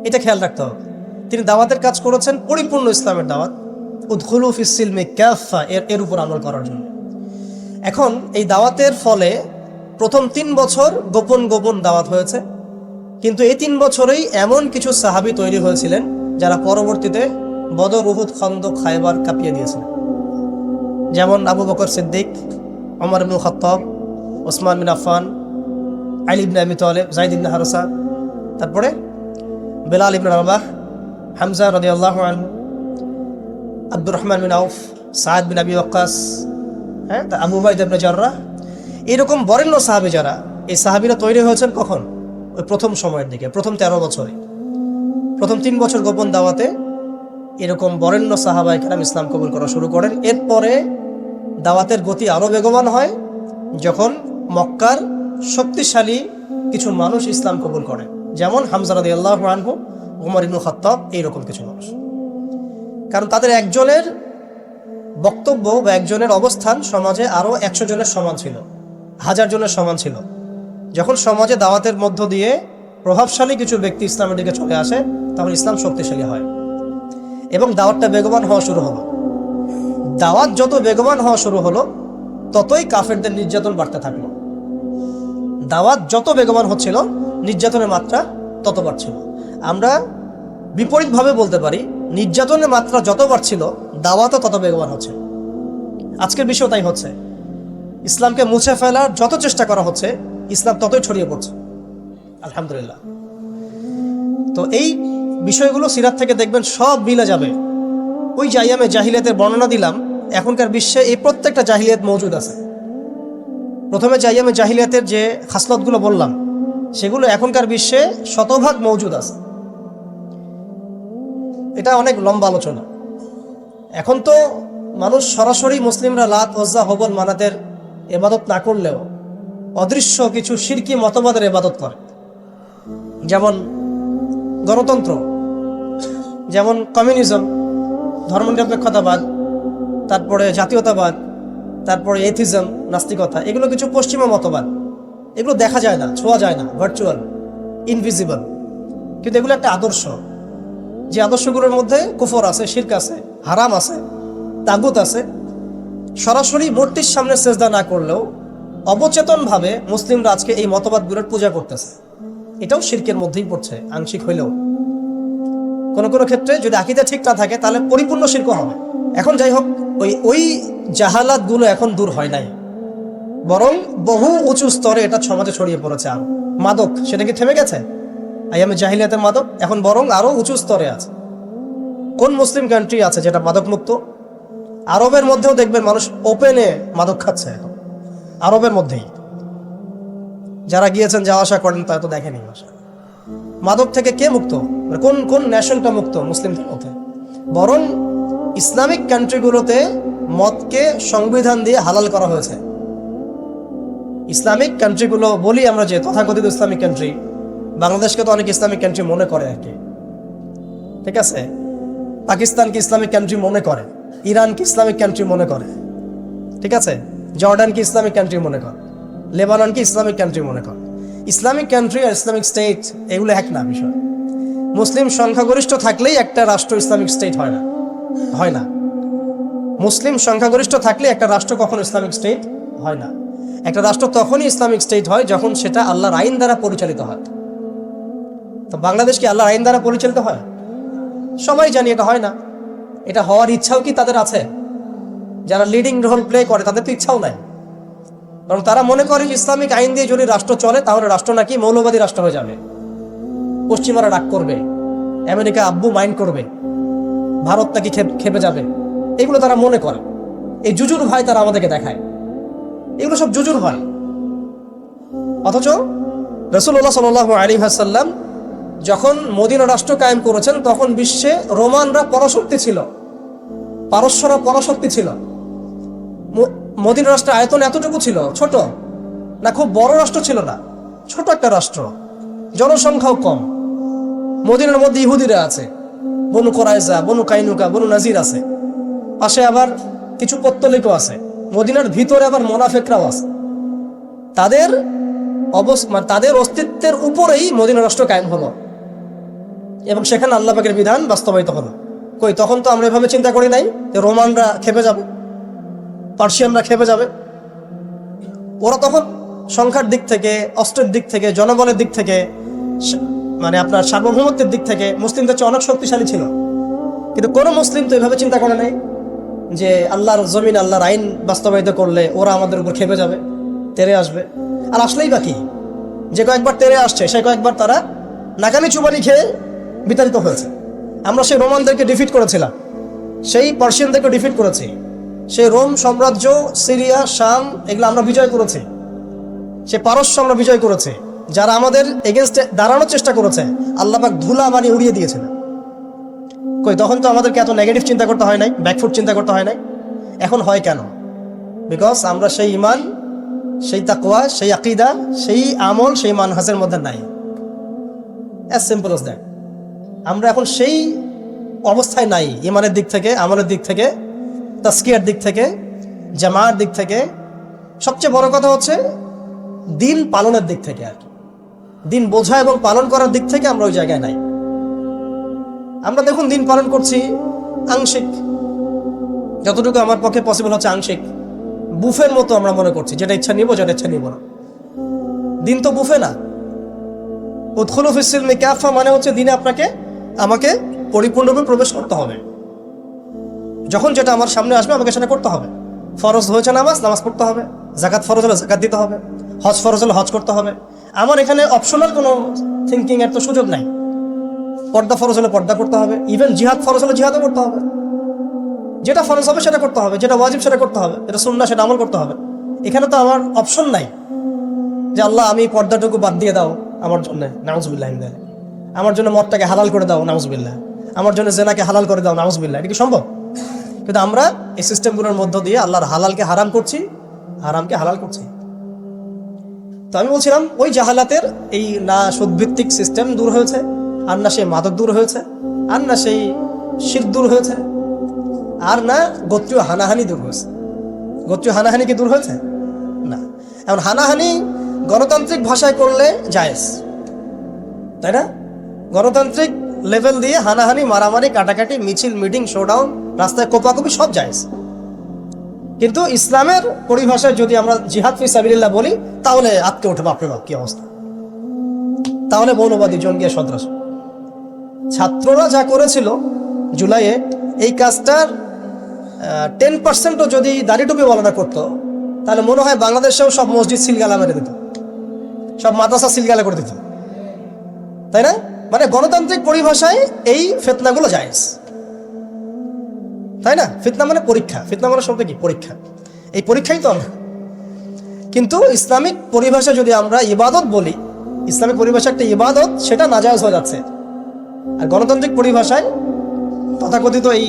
এটা খেয়াল রাখতে হবে। তিনি দাওয়াতের কাজ করেছেন পরিপূর্ণ ইসলামের দাওয়াত, উদখুলু ফিস সিলমি কাফা, এর উপর আমল করার জন্য। এখন এই দাওয়াতের ফলে প্রথম 3 বছর গোপন গোপন দাওয়াত হয়েছে, কিন্তু এই 3 বছরেই এমন কিছু সাহাবী তৈরি হয়েছিলেন যারা পরবর্তীতে বদর, উহুদ, খন্দক, খায়বার কাঁপিয়ে দিয়েছিলেন। যেমন আবু বকর সিদ্দিক, ওমর ইবনে খাত্তাব, ওসমান বিন আফফান, আলী ইবনে আবি তালেব, যায়েদ ইবনে হারসা, তারপরে বেলাল ইবনে রাবাহ, হামজা রাদিয়াল্লাহু আনহু, আব্দুর রহমান বিন আউফ, সাদ বিন আবি ওয়াক্কাস, আবু উবাইদা ইবনে জাররাহ, এরকম বরেণ্য সাহাবী যারা, এই সাহাবীরা তৈরি হয়েছেন কখন? ওই প্রথম সময়ের দিকে, প্রথম 13 বছরে, প্রথম 3 বছর গোপন দাওয়াতে এরকম বরেণ্য সাহাবায়ে কেরাম ইসলাম কবুল করা শুরু করেন। এরপরে দাওয়াতের গতি আরও বেগবান হয় যখন মক্কার শক্তিশালী কিছু মানুষ ইসলাম কবুল করে, যেমন হামজা রাদিয়াল্লাহু আনহু, ওমর ইবনে খাত্তাব, এইরকম কিছু মানুষ। কারণ তাদের একজনের বক্তব্য বা একজনের অবস্থান সমাজে আরও 100 জনের সমান ছিল, 1000 জনের সমান ছিল। যখন সমাজে দাওয়াতের মধ্য দিয়ে প্রভাবশালী কিছু ব্যক্তি ইসলামের দিকে চলে আসে, তখন ইসলাম শক্তিশালী হয় এবং দাওয়াতটা বেগবান হওয়া শুরু হলো। দাওয়াত যত বেগবান হওয়া শুরু হলো, ততই কাফেরদের নির্যাতন বাড়তে থাকলো। দাওয়াত যত বেগবান হচ্ছিল, নির্যাতনের মাত্রা তত বাড়ছিল। আমরা বিপরীতভাবে বলতে পারি, নির্যাতনের মাত্রা যত বাড়ছিল, দাওয়াতও তত বেগবান হচ্ছে। আজকের বিষয় তাই হচ্ছে। ইসলামকে মুছে ফেলার যত চেষ্টা করা হচ্ছে, ইসলাম ততই ছড়িয়ে পড়ছে, আলহামদুলিল্লাহ। তো এই বিষয়গুলো সিরাত থেকে দেখবেন সব মিলে যাবে। ওই যে আইয়ামে জাহিলিয়াতের বর্ণনা দিলাম, এখনকার বিশ্বে এই প্রত্যেকটা জাহিলিয়াত মজুদ আছে। প্রথমে যে আইয়ামে জাহিলিয়াতের যে খাসলতগুলো বললাম, সেগুলো এখনকার বিশ্বে শতভাগ মজুদ আছে। এটা অনেক লম্বা আলোচনা। এখন তো মানুষ সরাসরি মুসলিমরা লাত, ওজ্জা, হবল, মানাতের ইবাদত না করলেও অদৃশ্য কিছু শিরকি মতবাদের ইবাদত করে, যেমন গণতন্ত্র, যেমন কমিউনিজম, ধর্মনিরপেক্ষতাবাদ, তারপরে জাতীয়তাবাদ, তারপরে এথিজম, নাস্তিকতা। এগুলো কিছু পশ্চিমা মতবাদ। এগুলো দেখা যায় না, ছোঁয়া যায় না, ভার্চুয়াল, ইনভিজিবল, কিন্তু এগুলো একটা আদর্শ। যে আদর্শগুলোর মধ্যে কুফর আছে, শিরক আছে, হারাম আছে, তাগুত আছে। সরাসরি মূর্তির সামনে সেজদা না করলেও অবচেতনভাবে মুসলিমরা আজকে এই মতবাদগুলোর পূজা করতেছে। এটাও শিরকের মধ্যেই পড়ছে, আংশিক হইলেও। কোনো কোনো ক্ষেত্রে যদি আকীদা ঠিক না থাকে, তাহলে পরিপূর্ণ শিরক হবে। এখন যাই হোক, ওই জাহালাতগুলো এখন দূর হয় নাই, বরং বহু উঁচু স্তরে এটা সমাজে ছড়িয়ে পড়েছে। আর মাদক, সেটা কি থেমে গেছে? আইয়ামে জাহিলিয়াতের মাদক এখন বরং আরো উঁচু স্তরে আছে। কোন মুসলিম কান্ট্রি আছে যেটা মাদক মুক্ত? আরবের মধ্যেও দেখবেন মানুষ ওপেনে মাদক খাচ্ছে এখন, আরবের মধ্যেই। যারা গিয়েছেন, যাওয়া আসা করেন, তারা তো দেখেনি মাদক থেকে কে মুক্ত, কোন কোন ন্যাশনটা মুক্ত মুসলিমদের মধ্যে। বরং ইসলামিক কান্ট্রিগুলোতে মদকে সংবিধান দিয়ে হালাল করা হয়েছে। ইসলামিক কান্ট্রিগুলো বলি আমরা, যে তথাকথিত ইসলামিক কান্ট্রি, বাংলাদেশকে তো অনেক ইসলামিক কান্ট্রি মনে করে আর কি, ঠিক আছে? পাকিস্তানকে ইসলামিক কান্ট্রি মনে করে, ইরানকে ইসলামিক কান্ট্রি মনে করে, ঠিক আছে? জর্ডানকে ইসলামিক কান্ট্রি মনে করে, লেবাননকে ইসলামিক কান্ট্রি মনে করে। ইসলামিক কান্ট্রি আর ইসলামিক স্টেট এগুলো এক না বিষয়। মুসলিম সংখ্যাগরিষ্ঠ থাকলেই একটা রাষ্ট্র ইসলামিক স্টেট হয় না, হয় না। মুসলিম সংখ্যাগরিষ্ঠ থাকলে একটা রাষ্ট্র কখনো ইসলামিক স্টেট হয় না। একটা রাষ্ট্র তখনই ইসলামিক স্টেট হয় যখন সেটা আল্লাহর আইন দ্বারা পরিচালিত হয়। তো বাংলাদেশ কি আল্লাহর আইন দ্বারা পরিচালিত হয়? সবাই জানি এটা হয় না। এটা হওয়ার ইচ্ছাও কি তাদের আছে? যারা লিডিং রোল প্লে করে তাদের তো ইচ্ছাও নাই, কারণ তারা মনে করে ইসলামিক আইন দিয়ে যদি রাষ্ট্র চলে, তাহলে রাষ্ট্র নাকি মৌলবাদী রাষ্ট্র হয়ে যাবে, পশ্চিমারা রাগ করবে, আমেরিকা আব্বু মাইন্ড করবে, ভারত নাকি খেপে যাবে। এগুলো তারা মনে করে। এই জুজুর ভয় তারা আমাদেরকে দেখায়। এগুলো সব জুজুর ভয়। অথচ রাসূলুল্লাহ সাল্লাল্লাহু আলাইহি ওয়াসাল্লাম যখন মদিনা রাষ্ট্র কায়েম করেছেন, তখন বিশ্বে রোমানরা পরাশক্তি ছিল, পারস্যরা পরাশক্তি ছিল। মদিনা রাষ্ট্রের আয়তন এতটুকু ছিল, ছোট না, খুব বড় রাষ্ট্র ছিল না, ছোট একটা রাষ্ট্র, জনসংখ্যাও কম। মদিনার মধ্যে ইহুদিরা আছে, বনু কোরাইজা, বনু কাইনুকা, বনু নাজির আছে, পাশে আবার কিছু পত্তলিকও আছে, মদিনার ভিতরে আবার মোনাফেকরাও আছে। তাদের তাদের অস্তিত্বের উপরেই মদিনা রাষ্ট্র কায়েম হলো এবং সেখানে আল্লাহ পাকের বিধান বাস্তবায়িত হলো। কই তখন তো আমরা এভাবে চিন্তা করি নাই যে রোমানরা খেপে যাবে, পার্সিয়ানরা খেপে যাবে। ওরা তখন সংখ্যার দিক থেকে, অস্ত্রের দিক থেকে, জনবলের দিক থেকে, মানে আপনার সার্বভৌমত্বের দিক থেকে মুসলিমদের চেয়ে অনেক শক্তিশালী ছিল। কিন্তু কোনো মুসলিম তো এভাবে চিন্তা করে নাই যে আল্লাহর জমিন, আল্লাহর আইন বাস্তবায়িত করলে ওরা আমাদের উপর খেপে যাবে, তেরে আসবে। আর আসলেই বাকি যে কয়েকবার তেরে আসছে সে কয়েকবার তারা নাকানি চুবানি খেয়ে বিতাড়িত হয়েছে। আমরা সেই রোমানদেরকে ডিফিট করেছিলাম, সেই পার্সিয়ানদেরকে ডিফিট করেছি, সেই রোম সাম্রাজ্য, সিরিয়া, শাম এগুলো আমরা বিজয় করেছি, সে পারস্য আমরা বিজয় করেছি। যারা আমাদের এগেনস্টে দাঁড়ানোর চেষ্টা করেছে আল্লাহ পাক ধুলা বানিয়ে উড়িয়ে দিয়েছেন। কই তখন তো আমাদেরকে এত নেগেটিভ চিন্তা করতে হয় নাই, ব্যাকফুট চিন্তা করতে হয় নাই। এখন হয় কেন? বিকজ আমরা সেই ইমান, সেই তাকওয়া, সেই আকীদা, সেই আমল, সেই মানহাজের মধ্যে নাই। As simple as that. আমরা এখন সেই অবস্থায় নাই, ইমানের দিক থেকে, আমলের দিক থেকে, তাসকিয়ার দিক থেকে, জামাতের দিক থেকে। সবচেয়ে বড় কথা হচ্ছে দিন পালনের দিক থেকে, আর কি দিন বোঝা এবং পালন করার দিক থেকে আমরা ওই জায়গায় নাই। আমরা দেখুন দিন পালন করছি আংশিক, যতটুকু আমার পক্ষে পসিবল হচ্ছে আংশিক, বুফের মতো আমরা মনে করছি, যেটা ইচ্ছা নিব, যেটা ইচ্ছা নিব না। দিন তো বুফে না। উদখুলু ফিস-সিলমি কাফা মানে হচ্ছে দিনে আমাকে পরিপূর্ণরূপে প্রবেশ করতে হবে। যখন যেটা আমার সামনে আসবে আমাকে সেটা করতে হবে। ফরজ হয়েছে নামাজ পড়তে হবে, যাকাত ফরজ হলে যাকাত দিতে হবে, হজ ফরজ হলে হজ করতে হবে। আমার এখানে অপশনাল কোনো থিঙ্কিং এর তো সুযোগ নাই। পর্দা ফরজ হলে পর্দা করতে হবে, ইভেন জিহাদ ফরজ হলে জিহাদও করতে হবে। যেটা ফরজ হবে সেটা করতে হবে, যেটা ওয়াজিব সেটা করতে হবে, যেটা সুন্নাহ সেটা আমল করতে হবে। এখানে তো আমার অপশন নাই যে আল্লাহ আমি পর্দাটুকু বাদ দিয়ে দাও আমার জন্য, নাউজুবিল্লাহ, আমার জন্য মদটাকে হালাল করে দাও, নাউজুবিল্লাহ, আমার জন্য জেনাকে হালাল করে দাও, নাউজুবিল্লাহ। এটা কি সম্ভব? কিন্তু আমরা এই সিস্টেমগুলোর মধ্য দিয়ে আল্লাহর হালালকে হারাম করছি, হারামকে হালাল করছি। তো আমি বলছিলাম ওই জাহালাতের এই না সুদভিত্তিক সিস্টেম দূর হয়েছে, আর না সেই মাদক দূর হয়েছে, আর না সেই শিরক দূর হয়েছে, আর না গোত্রীয় হানাহানি দূর হয়েছে। গোত্রীয় হানাহানি কি দূর হয়েছে? না। এখন হানাহানি গণতান্ত্রিক ভাষায় করলে জায়েজ, তাই না? গণতান্ত্রিক লেভেল দিয়ে হানাহানি, মারামারি, কাটাকাটি, মিছিল, মিটিং, শোডাউন, রাস্তায় কোপাকুপি সব জায়েজ। কিন্তু ইসলামের পরিভাষায় যদি আমরা জিহাদ ফি সাবিলিল্লাহ বলি তাহলে আটকে ওঠে, বাপরে বাপ কি অবস্থা, তাহলে মৌলবাদী জঙ্গি সন্ত্রাস। ছাত্ররা যা করেছিল জুলাইয়ে, এই কাজটার 10%ও যদি দাড়ি টুপি বলা না করতো তাহলে মনে হয় বাংলাদেশেও সব মসজিদ সিলগালা মেরে দিত, সব মাদ্রাসা সিলগালা করে দিত, তাই না? মানে গণতান্ত্রিক পরিভাষায় এই ফিতনাগুলো জায়েজ, তাই না? ফিতনা মানে পরীক্ষা, ফিতনা মানে শব্দ কি? পরীক্ষা। এই পরীক্ষাই তো আমরা। কিন্তু ইসলামিক পরিভাষা যদি আমরা ইবাদত বলি, ইসলামিক পরিভাষা একটা ইবাদত, সেটা নাজায়েজ হয়ে যাচ্ছে। আর গণতান্ত্রিক পরিভাষায় তথাকথিত এই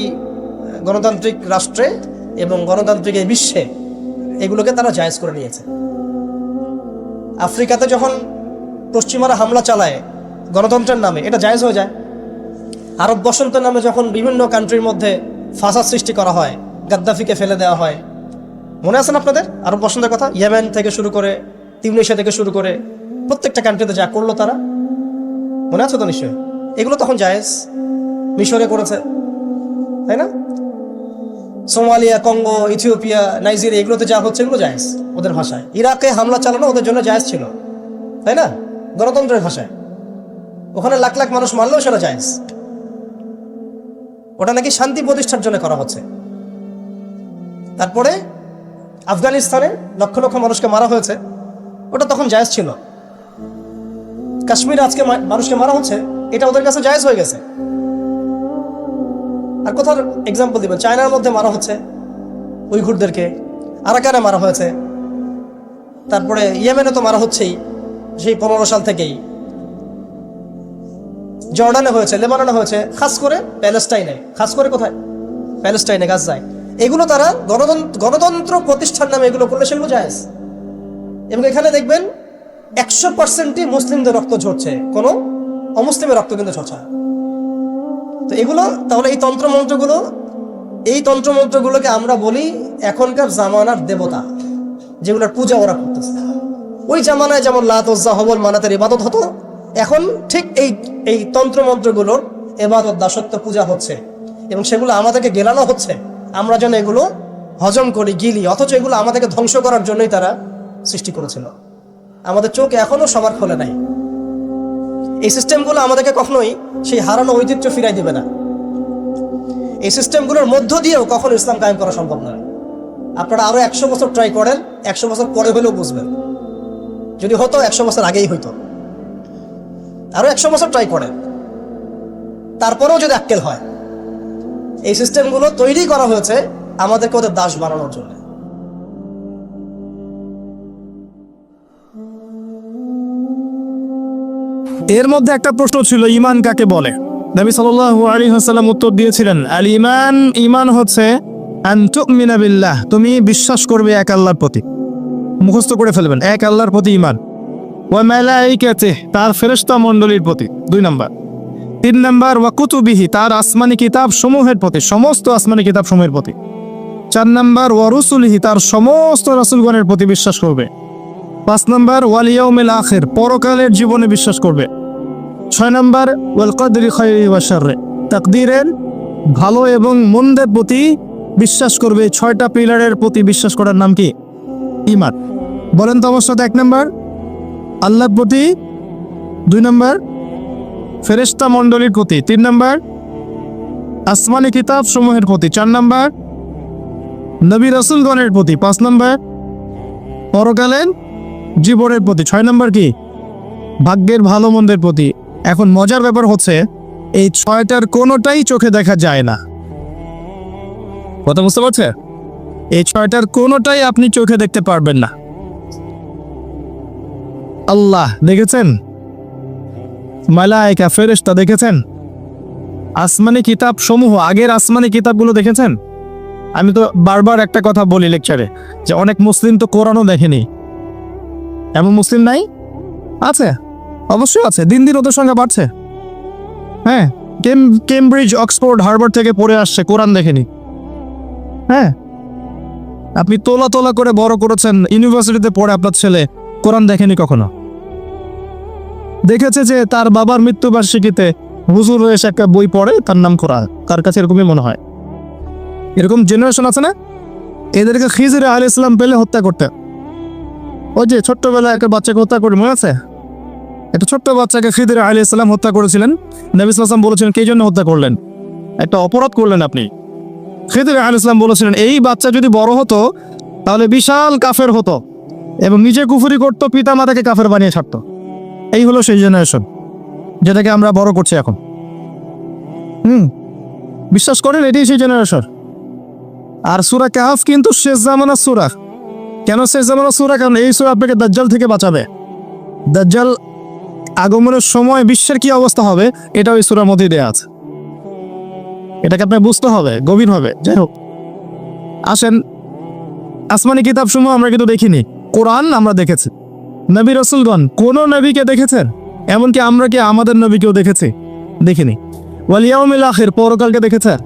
গণতান্ত্রিক রাষ্ট্রে এবং গণতান্ত্রিক এই বিশ্বে এগুলোকে তারা জায়েজ করে নিয়েছে। আফ্রিকাতে যখন পশ্চিমারা হামলা চালায় গণতন্ত্রের নামে, এটা জায়েজ হয়ে যায়। আরব বসন্তের নামে যখন বিভিন্ন কান্ট্রির মধ্যে ফাসাদ সৃষ্টি করা হয়, গাদ্দাফিকে ফেলে দেওয়া হয়, মনে আছেন আপনাদের আরব বসন্তের কথা? ইয়েমেন থেকে শুরু করে, তিউনিসিয়া থেকে শুরু করে প্রত্যেকটা কান্ট্রিতে যা করলো তারা, মনে আছে তো নিশ্চয়ই? এগুলো তখন জায়েজ। মিশরে করেছে, তাই না? সোমালিয়া, কঙ্গো, ইথিওপিয়া, নাইজেরিয়া, এগুলোতে যা হচ্ছে এগুলো জায়েজ ওদের ভাষায়। ইরাকে হামলা চালানো ওদের জন্য জায়েজ ছিল, তাই না? গণতন্ত্রের ভাষায়। ওখানে লাখ লাখ মানুষ মারলেও সেটা জায়েজ। ওটা নাকি শান্তি প্রতিষ্ঠার জন্য করা হচ্ছে। তারপরে আফগানিস্তানে লক্ষ লক্ষ মানুষকে মারা হয়েছে, ওটা তখন জায়েজ ছিল। কাশ্মীরে আজকে মানুষকে মারা হচ্ছে, এটা ওদের কাছে জায়েজ হয়ে গেছে। আর কোথাও এক্সাম্পল দিবেন? চায়নার মধ্যে মারা হচ্ছে উইঘুরদেরকে, আরাকানে মারা হয়েছে, তারপরে ইয়েমেনে তো মারা হচ্ছেই সেই 15 সাল থেকেই, জর্ডানে হয়েছে, লেবাননে হয়েছে, খাস করে প্যালেস্টাইনে, খাস করে কোথায়? প্যালেস্টাইনে, গাজায়। এগুলো তারা গণতন্ত্র প্রতিষ্ঠার নামে এগুলো করলে সেগুলো জায়েজ। এবং এখানে দেখবেন 100%ই মুসলিমদের রক্ত ঝরছে, কোনো অমুসলিমের রক্ত কিন্তু ঝরছে না। তো এগুলো তাহলে এই তন্ত্রমন্ত্রগুলো এই তন্ত্রমন্ত্রগুলোকে আমরা বলি এখনকার জামানার দেবতা, যেগুলোর পূজা ওরা করতেছে। ওই জামানায় যেমন লাত, উজ্জা, হবল, মানাতের ইবাদত হতো, এখন ঠিক এই তন্ত্রমন্ত্রগুলোর ইবাদত, দাসত্ব, পূজা হচ্ছে এবং সেগুলো আমাদেরকে গেলানো হচ্ছে, আমরা যেন এগুলো হজম করি, গিলি। অথচ এগুলো আমাদেরকে ধ্বংস করার জন্যই তারা সৃষ্টি করেছিল। আমাদের চোখ এখনো সবার খোলে নাই। এই সিস্টেমগুলো আমাদেরকে কখনোই সেই হারানো ঐতিহ্য ফিরাই দিবে না। এই সিস্টেমগুলোর মধ্য দিয়েও কখনো ইসলাম কায়েম করা সম্ভব নয়। আপনারা আরো 100 বছর ট্রাই করেন, 100 বছর পরে হলেও বুঝবেন। যদি হতো 100 বছর আগেই হইতো। আরো 100 বছর ট্রাই করেন, তারপরেও যদি আক্কেল হয়। এই সিস্টেমগুলো তৈরি করা হয়েছে আমাদেরকে ওদের দাস বানানোর জন্য। এর মধ্যে একটা প্রশ্ন ছিল, ঈমান কাকে বলে? নবী সাল্লাল্লাহু আলাইহি ওয়াসাল্লাম উত্তর দিয়েছিলেন, আল ঈমান, ঈমান হচ্ছে আন তুমিনা বিল্লাহ, তুমি বিশ্বাস করবে এক আল্লাহর প্রতি। মুখস্থ করে ফেলবেন, এক আল্লাহর প্রতি ঈমান। ওয়া মালাইকাতিহি, তার ফেরেশতা মণ্ডলীর প্রতি 2 নাম্বার। 3 নাম্বার ওয়া কুতুবিহি, তার আসমানি কিতাব সমূহের প্রতি, সমস্ত আসমানি কিতাব সমূহের প্রতি। 4 নাম্বার ওয়া রুসুলিহি, তার সমস্ত রাসূলগণের প্রতি বিশ্বাস করবে। 5 নাম্বার ওয়াল ইয়াউমিল আখির, পরকালের জীবনে বিশ্বাস করবে। 6 নাম্বার ওয়াল কদরি খায়রি ওয়া শাররি, তাকদীরের ভালো এবং মন্দের প্রতি বিশ্বাস করবে। 6টা পিলারের প্রতি বিশ্বাস করার নাম কি? ঈমান। বলেন তো আমার সাথে। 1 নাম্বার আল্লাহর প্রতি, 2 নাম্বার ফেরেশতা মণ্ডলীর প্রতি, 3 নাম্বার আসমানি কিতাব সমূহের প্রতি, 4 নাম্বার নবী রাসূলগণের প্রতি, 5 নাম্বার পরকালের জীবনের প্রতি, 6 নাম্বার কি? ভাগ্যের ভালো মন্দের প্রতি। এখন মজার ব্যাপার হচ্ছে এই 6টার কোনোটাই চোখে দেখা যায় না। কথা বুঝতে পারছে? এই 6টার কোনোটাই আপনি চোখে দেখতে পারবেন না। আল্লাহ দেখেছেন, মালায়েকা ফেরেশতা দেখেছেন, আসমানি কিতাব সমূহ, আগের আসমানি কিতাবগুলো দেখেছেন। আমি তো বারবার একটা কথা বলি লেকচারে, যে অনেক মুসলিম তো কোরআনও দেখেনি। এমন মুসলিম নাই? আছে, অবশ্যই আছে। দিন দিন ওদের সংখ্যা বাড়ছে। হ্যাঁ, কেমব্রিজ, অক্সফোর্ড, হার্ভার্ড থেকে পড়ে আসছে, কোরআন দেখেনি। হ্যাঁ, আপনি তোলা তোলা করে বড় করেছেন, ইউনিভার্সিটিতে পড়ে আপনার ছেলে কোরআন দেখেনি কখনো। দেখেছে যে তার বাবার মৃত্যুবার্ষিকীতে হুজুর এসে একটা বই পড়ে, তার নাম কোরআন, তার কাছে এরকমই মনে হয়। এরকম জেনারেশন আছে না? এদেরকে খিজির আলাইহিস সালাম পেলে হত্যা করতে। ওই যে ছোট্টবেলায় একটা বাচ্চাকে হত্যা করে, মনে আছে? একটা ছোট্ট বাচ্চাকে খিজির আলাইহিস সালাম হত্যা করেছিলেন। নবী সাল্লাল্লাহু আলাইহি ওয়াসাল্লাম বলেছিলেন, কে জন্য হত্যা করলেন? একটা অপরাধ করলেন আপনি। খিজির আলাইহিস সালাম বলেছিলেন, এই বাচ্চা যদি বড় হতো তাহলে বিশাল কাফের হতো এবং নিজে কুফরি করতো, পিতা মাতাকে কাফের বানিয়ে ছাড়তো। এই হলো সেই জেনারেশন যেটাকে আমরা বড় করছি এখন। বিশ্বাস করেন, এটাই সেই জেনারেশন। আর সূরা কাহফ কিন্তু শেষ জামানার সূরা। কেন শেষ জামানার সূরা? কারণ এই সূরা আপনাকে দাজ্জাল থেকে বাঁচাবে। দাজ্জাল আগমনের সময় বিশ্বের কি অবস্থা হবে এটা ওই সূরার মধ্যেই দেয়া আছে। এটাকে আপনাকে বুঝতে হবে গভীরভাবে। যাই হোক, আসেন, আসমানি কিতাব সমূহ আমরা কিন্তু দেখিনি, কোরআন আমরা দেখেছি। নবী রাসূলগণ কোন নবীকে দেখেছেন? এমনকি আমরা কি আমাদের নবীকেও দেখেছি? দেখিনি। ওয়াল ইয়াউমিল আখির, পরকালকে দেখেছেন?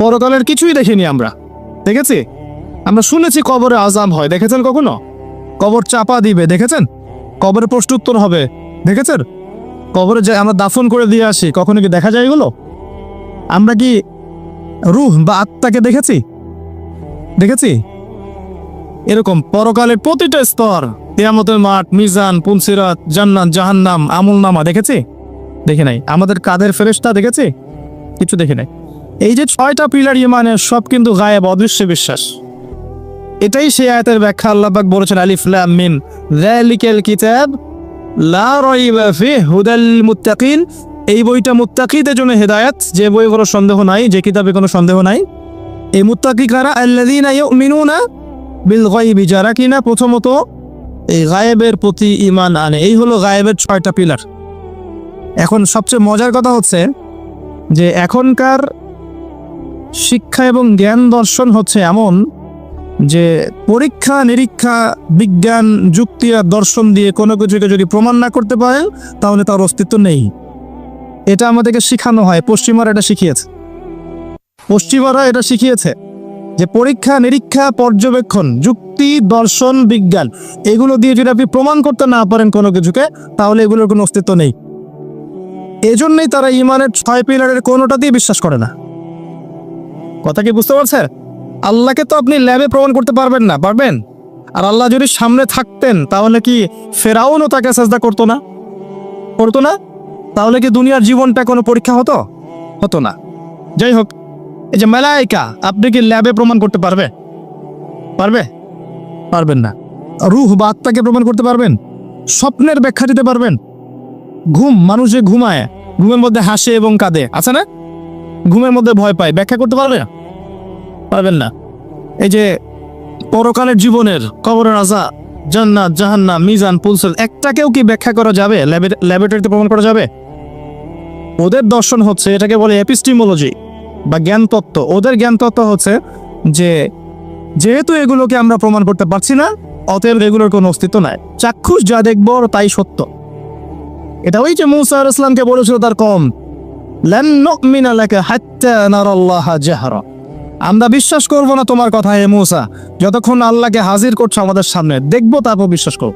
পরকালের কিছুই দেখিনি আমরা। দেখেছি? আমরা শুনেছি কবরে আযাব হয়, দেখেছেন কখনো? কবর চাপা দিবে, দেখেছেন? কবরে প্রশ্নোত্তর হবে, দেখেছেন? কবরে যে আমরা দাফন করে দিয়ে আসি, কখনো কি দেখা যায় এগুলো? আমরা কি রূহ বা আত্মাকে দেখেছি? দেখেছি? এরকম পরকালের প্রতিটা স্তর, কিয়ামতের মাঠ, মিজান, পুলসিরাত, জান্নাত, জাহান্নাম, আমলনামা দেখেছি? দেখি নাই। আমাদের কাদের ফেরেশতা দেখেছি? কিছু দেখি নাই। এই যে 6টা পিলার ঈমানের, সব কিন্তু গায়েব, অদৃশ্য বিশ্বাস। এটাই সেই আয়াতের ব্যাখ্যা। আল্লাহ পাক বলেছেন, আলিফ লাম মিম যালিকাল কিতাব লা রাইবা ফিহি হুদাল মুত্তাকিন, এই বইটা মুত্তাকিদের জন্য হেদায়েত, যে বই কোনো সন্দেহ নাই, যে কিতাবে কোনো সন্দেহ নাই। এই মুত্তাকি কারা? আল্লাযীনা ইউমিনুনা বিল গায়বি, যারা কিনা প্রথমত এই গায়েবের প্রতি ঈমান আনে। এই হলো গায়েবের 6টা পিলার। এখন সবচেয়ে মজার কথা হচ্ছে যে এখনকার শিক্ষা এবং জ্ঞান দর্শন হচ্ছে এমন যে পরীক্ষা নিরীক্ষা, বিজ্ঞান, যুক্তি আর দর্শন দিয়ে কোনো কিছুকে যদি প্রমাণ না করতে পারেন তাহলে তার অস্তিত্ব নেই। এটা আমাদেরকে শেখানো হয়, পশ্চিমারা এটা শিখিয়েছে। পশ্চিমারা এটা শিখিয়েছে যে পরীক্ষা নিরীক্ষা পর্যবেক্ষণ যুক্তি দর্শন বিজ্ঞান এগুলো দিয়ে যদি আপনি প্রমাণ করতে না পারেন কোনো কিছুকে, তাহলে এগুলোর কোনো অস্তিত্ব নেই। এজন্যই তারা ইমানের 6 পিলারের কোনোটাতেই বিশ্বাস করে না। কথা কি বুঝতে পারছেন? আল্লাহকে তো আপনি ল্যাবে প্রমাণ করতে পারবেন না, পারবেন? আর আল্লাহ যদি সামনে থাকতেন তাহলে কি ফেরাউনও তাকে সাজদা করতো না? করতো না? তাহলে কি দুনিয়ার জীবনটা কোনো পরীক্ষা হতো? হতো না। যাই হোক, এই যে মালায়েকা, আপনি কি ল্যাবে প্রমাণ করতে পারবে? পারবে? পারবেন না। রূহ বা আত্মাকে প্রমাণ করতে পারবেন? স্বপ্নের ব্যাখ্যা দিতে পারবেন? ঘুম, মানুষ যে ঘুমায়, ঘুমের মধ্যে হাসে এবং কাঁদে, আছে না? ঘুমের মধ্যে ভয় পায়, ব্যাখ্যা করতে পারবে না? পারবেন না। এই যে পরকালের জীবনের, কবরের আযাব, জান্নাত জাহান্নাম, মিজান পুলসিরাত, একটাকেও কি ব্যাখ্যা করা যাবে? ল্যাবরেটরিতে প্রমাণ করা যাবে? ওদের দর্শন হচ্ছে, এটাকে বলে এপিস্টিমোলজি বা জ্ঞান তত্ত্ব। ওদের জ্ঞান তত্ত্ব হচ্ছে যে যেহেতু এগুলোকে আমরা প্রমাণ করতে পারছি না, অতএব এগুলোর কোনো অস্তিত্ব নাই। চাক্ষুষ যা দেখবো তাই সত্য। এটা ওই যে মূসা আলাইহিস সালামকে বলেছিল তার কওম, লান নুমিনা লাকা হাত্তা নারাল্লাহা জাহরা, আমরা বিশ্বাস করব না তোমার কথা হে মূসা যতক্ষণ আল্লাহকে হাজির করছো আমাদের সামনে, দেখবো তারপর বিশ্বাস করব।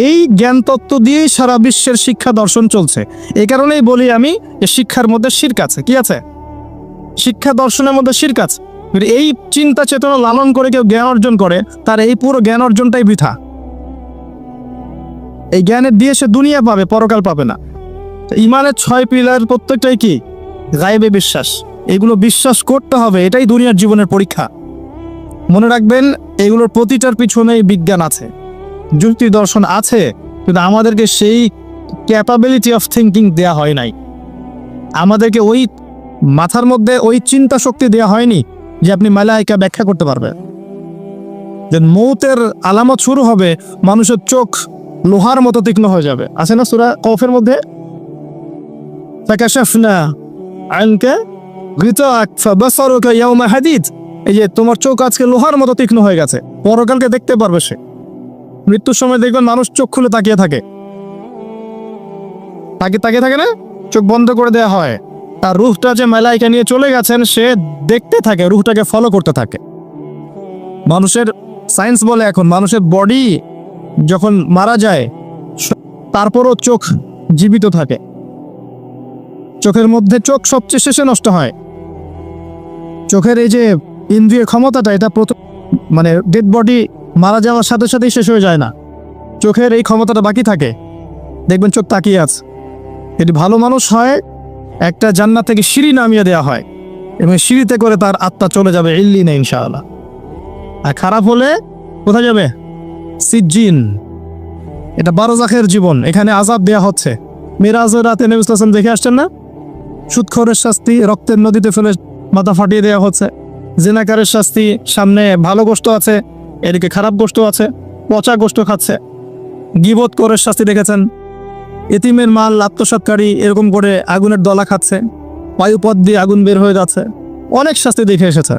এই জ্ঞান তত্ত্ব দিয়েই সারা বিশ্বের শিক্ষা দর্শন চলছে। এই কারণেই বলি আমি যে শিক্ষার মধ্যে শিরক আছে। কি আছে? শিক্ষা দর্শনের মধ্যে শিরক আছে। যদি এই চিন্তা চেতনা লালন করে কেউ জ্ঞান অর্জন করে, তার এই পুরো জ্ঞান অর্জনটাই বৃথা। এই জ্ঞানের দিয়ে সে দুনিয়া পাবে, পরকাল পাবে না। ইমানের 6 পিলার প্রত্যেকটাই কি? গায়েবে বিশ্বাস। এগুলো বিশ্বাস করতে হবে, এটাই দুনিয়ার জীবনের পরীক্ষা। মনে রাখবেন, এগুলোর প্রতিটার পিছনেই বিজ্ঞান আছে, যুক্তি দর্শন আছে, কিন্তু আমাদেরকে সেই ক্যাপাবিলিটি অফ থিঙ্কিং দেয়া হয় নাই। আমাদেরকে ওই মাথার মধ্যে ওই চিন্তা শক্তি দেয়া হয়নি যে আপনি মালায়েকা ব্যাখ্যা করতে পারবেন। যে মৌতের আলামত শুরু হবে, মানুষের চোখ লোহার মতো তীক্ষ্ণ হয়ে যাবে। আছে না সূরা কফের মধ্যে, ফাকাশাফনা আনকা গিতাআক ফাবাসারুকা ইয়াওমা হাদিদ, এই যে তোমার চোখ আজকে লোহার মতো তীক্ষ্ণ হয়ে গেছে, পরকালকে দেখতে পারবে সে। মৃত্যুর সময় দেখবেন মানুষ চোখ খুলে তাকিয়ে থাকে, তাকিয়ে থাকে না, চোখ বন্ধ করে দেওয়া হয়। আর রূহটা যে মালায়েকা নিয়ে চলে গেছেন, সে দেখতে থাকে, রূহটাকে ফলো করতে থাকে। মানুষের সায়েন্স বলে এখন মানুষের বডি যখন মারা যায় তারপরও চোখ জীবিত থাকে। চোখের মধ্যে চোখ সবচেয়ে শেষে নষ্ট হয়। চোখের এই যে ইন্দ্রিয় ক্ষমতাটা, এটা মানে ডেড বডি মারা যাওয়ার সাথে সাথেই শেষ হয়ে যায় না, চোখের এই ক্ষমতাটা বাকি থাকে। দেখবেন চোখ তাকিয়ে আছে। যদি ভালো মানুষ হয়, একটা জান্নাত থেকে সিঁড়ি নামিয়ে দেওয়া হয় এবং সিঁড়িতে করে তার আত্মা চলে যাবে ইল্লিনে ইনশাআল্লাহ। আর খারাপ হলে কোথায় যাবে? সিজ্জিন। এটা বারজাখের জীবন, এখানে আযাব দেয়া হচ্ছে। মিরাজের রাতে নবী সাল্লাল্লাহু আলাইহি ওয়াসাল্লাম দেখে আসছেন না? সুদখোরের শাস্তি রক্তের নদীতে ফেলে মাথা ফাটিয়ে দেওয়া হচ্ছে। জিনাকারের শাস্তি, সামনে ভালো গোশত আছে, এদিকে খারাপ গোশত আছে, পচা গোশত খাচ্ছে। গীবত করে শাস্তি দেখেছেন, এতিমের মাল আত্মসাৎকারী এরকম করে আগুনের দলা খাচ্ছে, বায়ুপথ দিয়ে আগুন বের হয়ে যাচ্ছে। অনেক শাস্তি দেখে এসেছে।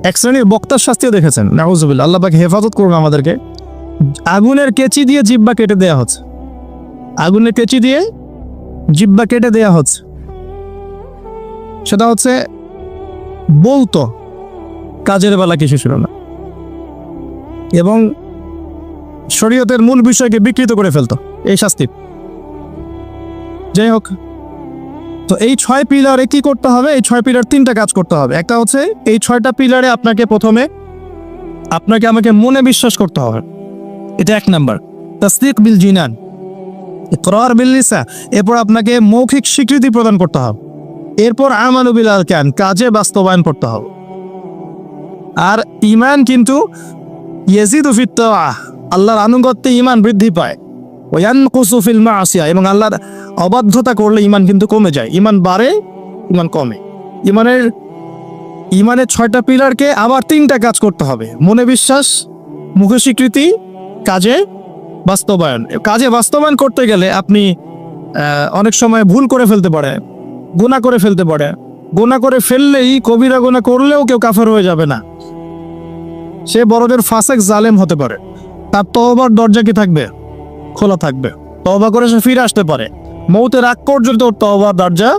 এক শ্রেণীর বক্তার শাস্তিও দেখেছেন, নাউজুবিল্লাহ, আল্লাহ পাক হেফাজত করুন আমাদেরকে। আগুনের কেচি দিয়ে জিহ্বা কেটে দেয়া হচ্ছে, আগুনের কেচি দিয়ে জিহ্বা কেটে দেয়া হচ্ছে। সেটা হচ্ছে বলতো, কাজের বেলা কিছু ছিল না, এবং শরীয়তের মূল বিষয়কে বিকৃত করে ফেলতো এই শাস্তি। যাই হোক, তো এই 6 পিলারে কি করতে হবে? এই 6 পিলার 3টা কাজ করতে হবে। একটা হচ্ছে এই 6টা পিলারে আপনাকে প্রথমে আমাকে মনে বিশ্বাস করতে হবে, এটা 1 নাম্বার। তাসদিক বিল জিনান, ইকরার বিল লিসান, এরপর আপনাকে মৌখিক স্বীকৃতি প্রদান করতে হবে। এরপর আমালু বিল আরকান, কাজে বাস্তবায়ন করতে হবে। আর ঈমান কিন্তু ইয়াজিদু ফিত তাআহ, আল্লাহর আনুগত্যে ঈমান বৃদ্ধি পায়। ওয়ায়ানকুসু ফিল মাসিয়া, এবং আল্লাহর অবাধ্যতা করলে ঈমান কিন্তু কমে যায়। ঈমান বাড়ে, ঈমান কমে। ঈমানের 6টা পিলারকে আবার 3টা কাজ করতে হবে: মনে বিশ্বাস, মুখে স্বীকৃতি, কাজে বাস্তবায়ন। কাজে বাস্তবায়ন করতে গেলে আপনি অনেক সময় ভুল করে ফেলতে পারে, গুনাহ করে ফেলতে পারে। গুনাহ করে ফেললেই, কবিরা গুনাহ করলেও কেউ কাফের হয়ে যাবে না, সে বড়দের ফাসেক জালেম হতে পারে। তার তওবার দরজা কি থাকবে? খোলা থাকবে। তওবা করে সে ফিরে আসতে পারে। মৌতের আগ পর্যন্ত তওবার দরজা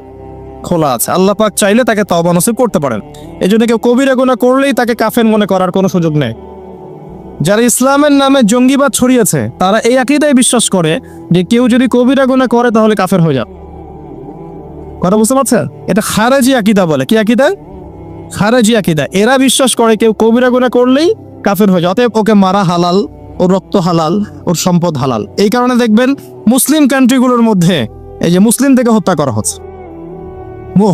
খোলা আছে। আল্লাহ পাক চাইলে তাকে তওবা নসিব করতে পারেন। এই জন্য কেউ কবিরা গুনাহ করলেই তাকে কাফের মনে করার কোনো সুযোগ নেই। যারা ইসলামের নামে জঙ্গিবাদ ছড়িয়েছে তারা এই আকীদায় বিশ্বাস করে যে কেউ যদি কবিরা গুনাহ করে তাহলে কাফের হয়ে যাবে। কথা বুঝতে পারছেন? এটা খারেজি আকীদা বলে। কি আকীদা? খারেজি আকীদা। এরা বিশ্বাস করে কেউ কবিরা গুনাহ করলেই কাফের হয়ে যায়, অতএব ওকে মারা হালাল, ওর রক্ত হালাল, ওর সম্পদ হালাল। এই কারণে দেখবেন মুসলিম কান্ট্রিগুলোর মধ্যে এই যে মুসলিম থেকে হত্যা করা হচ্ছে,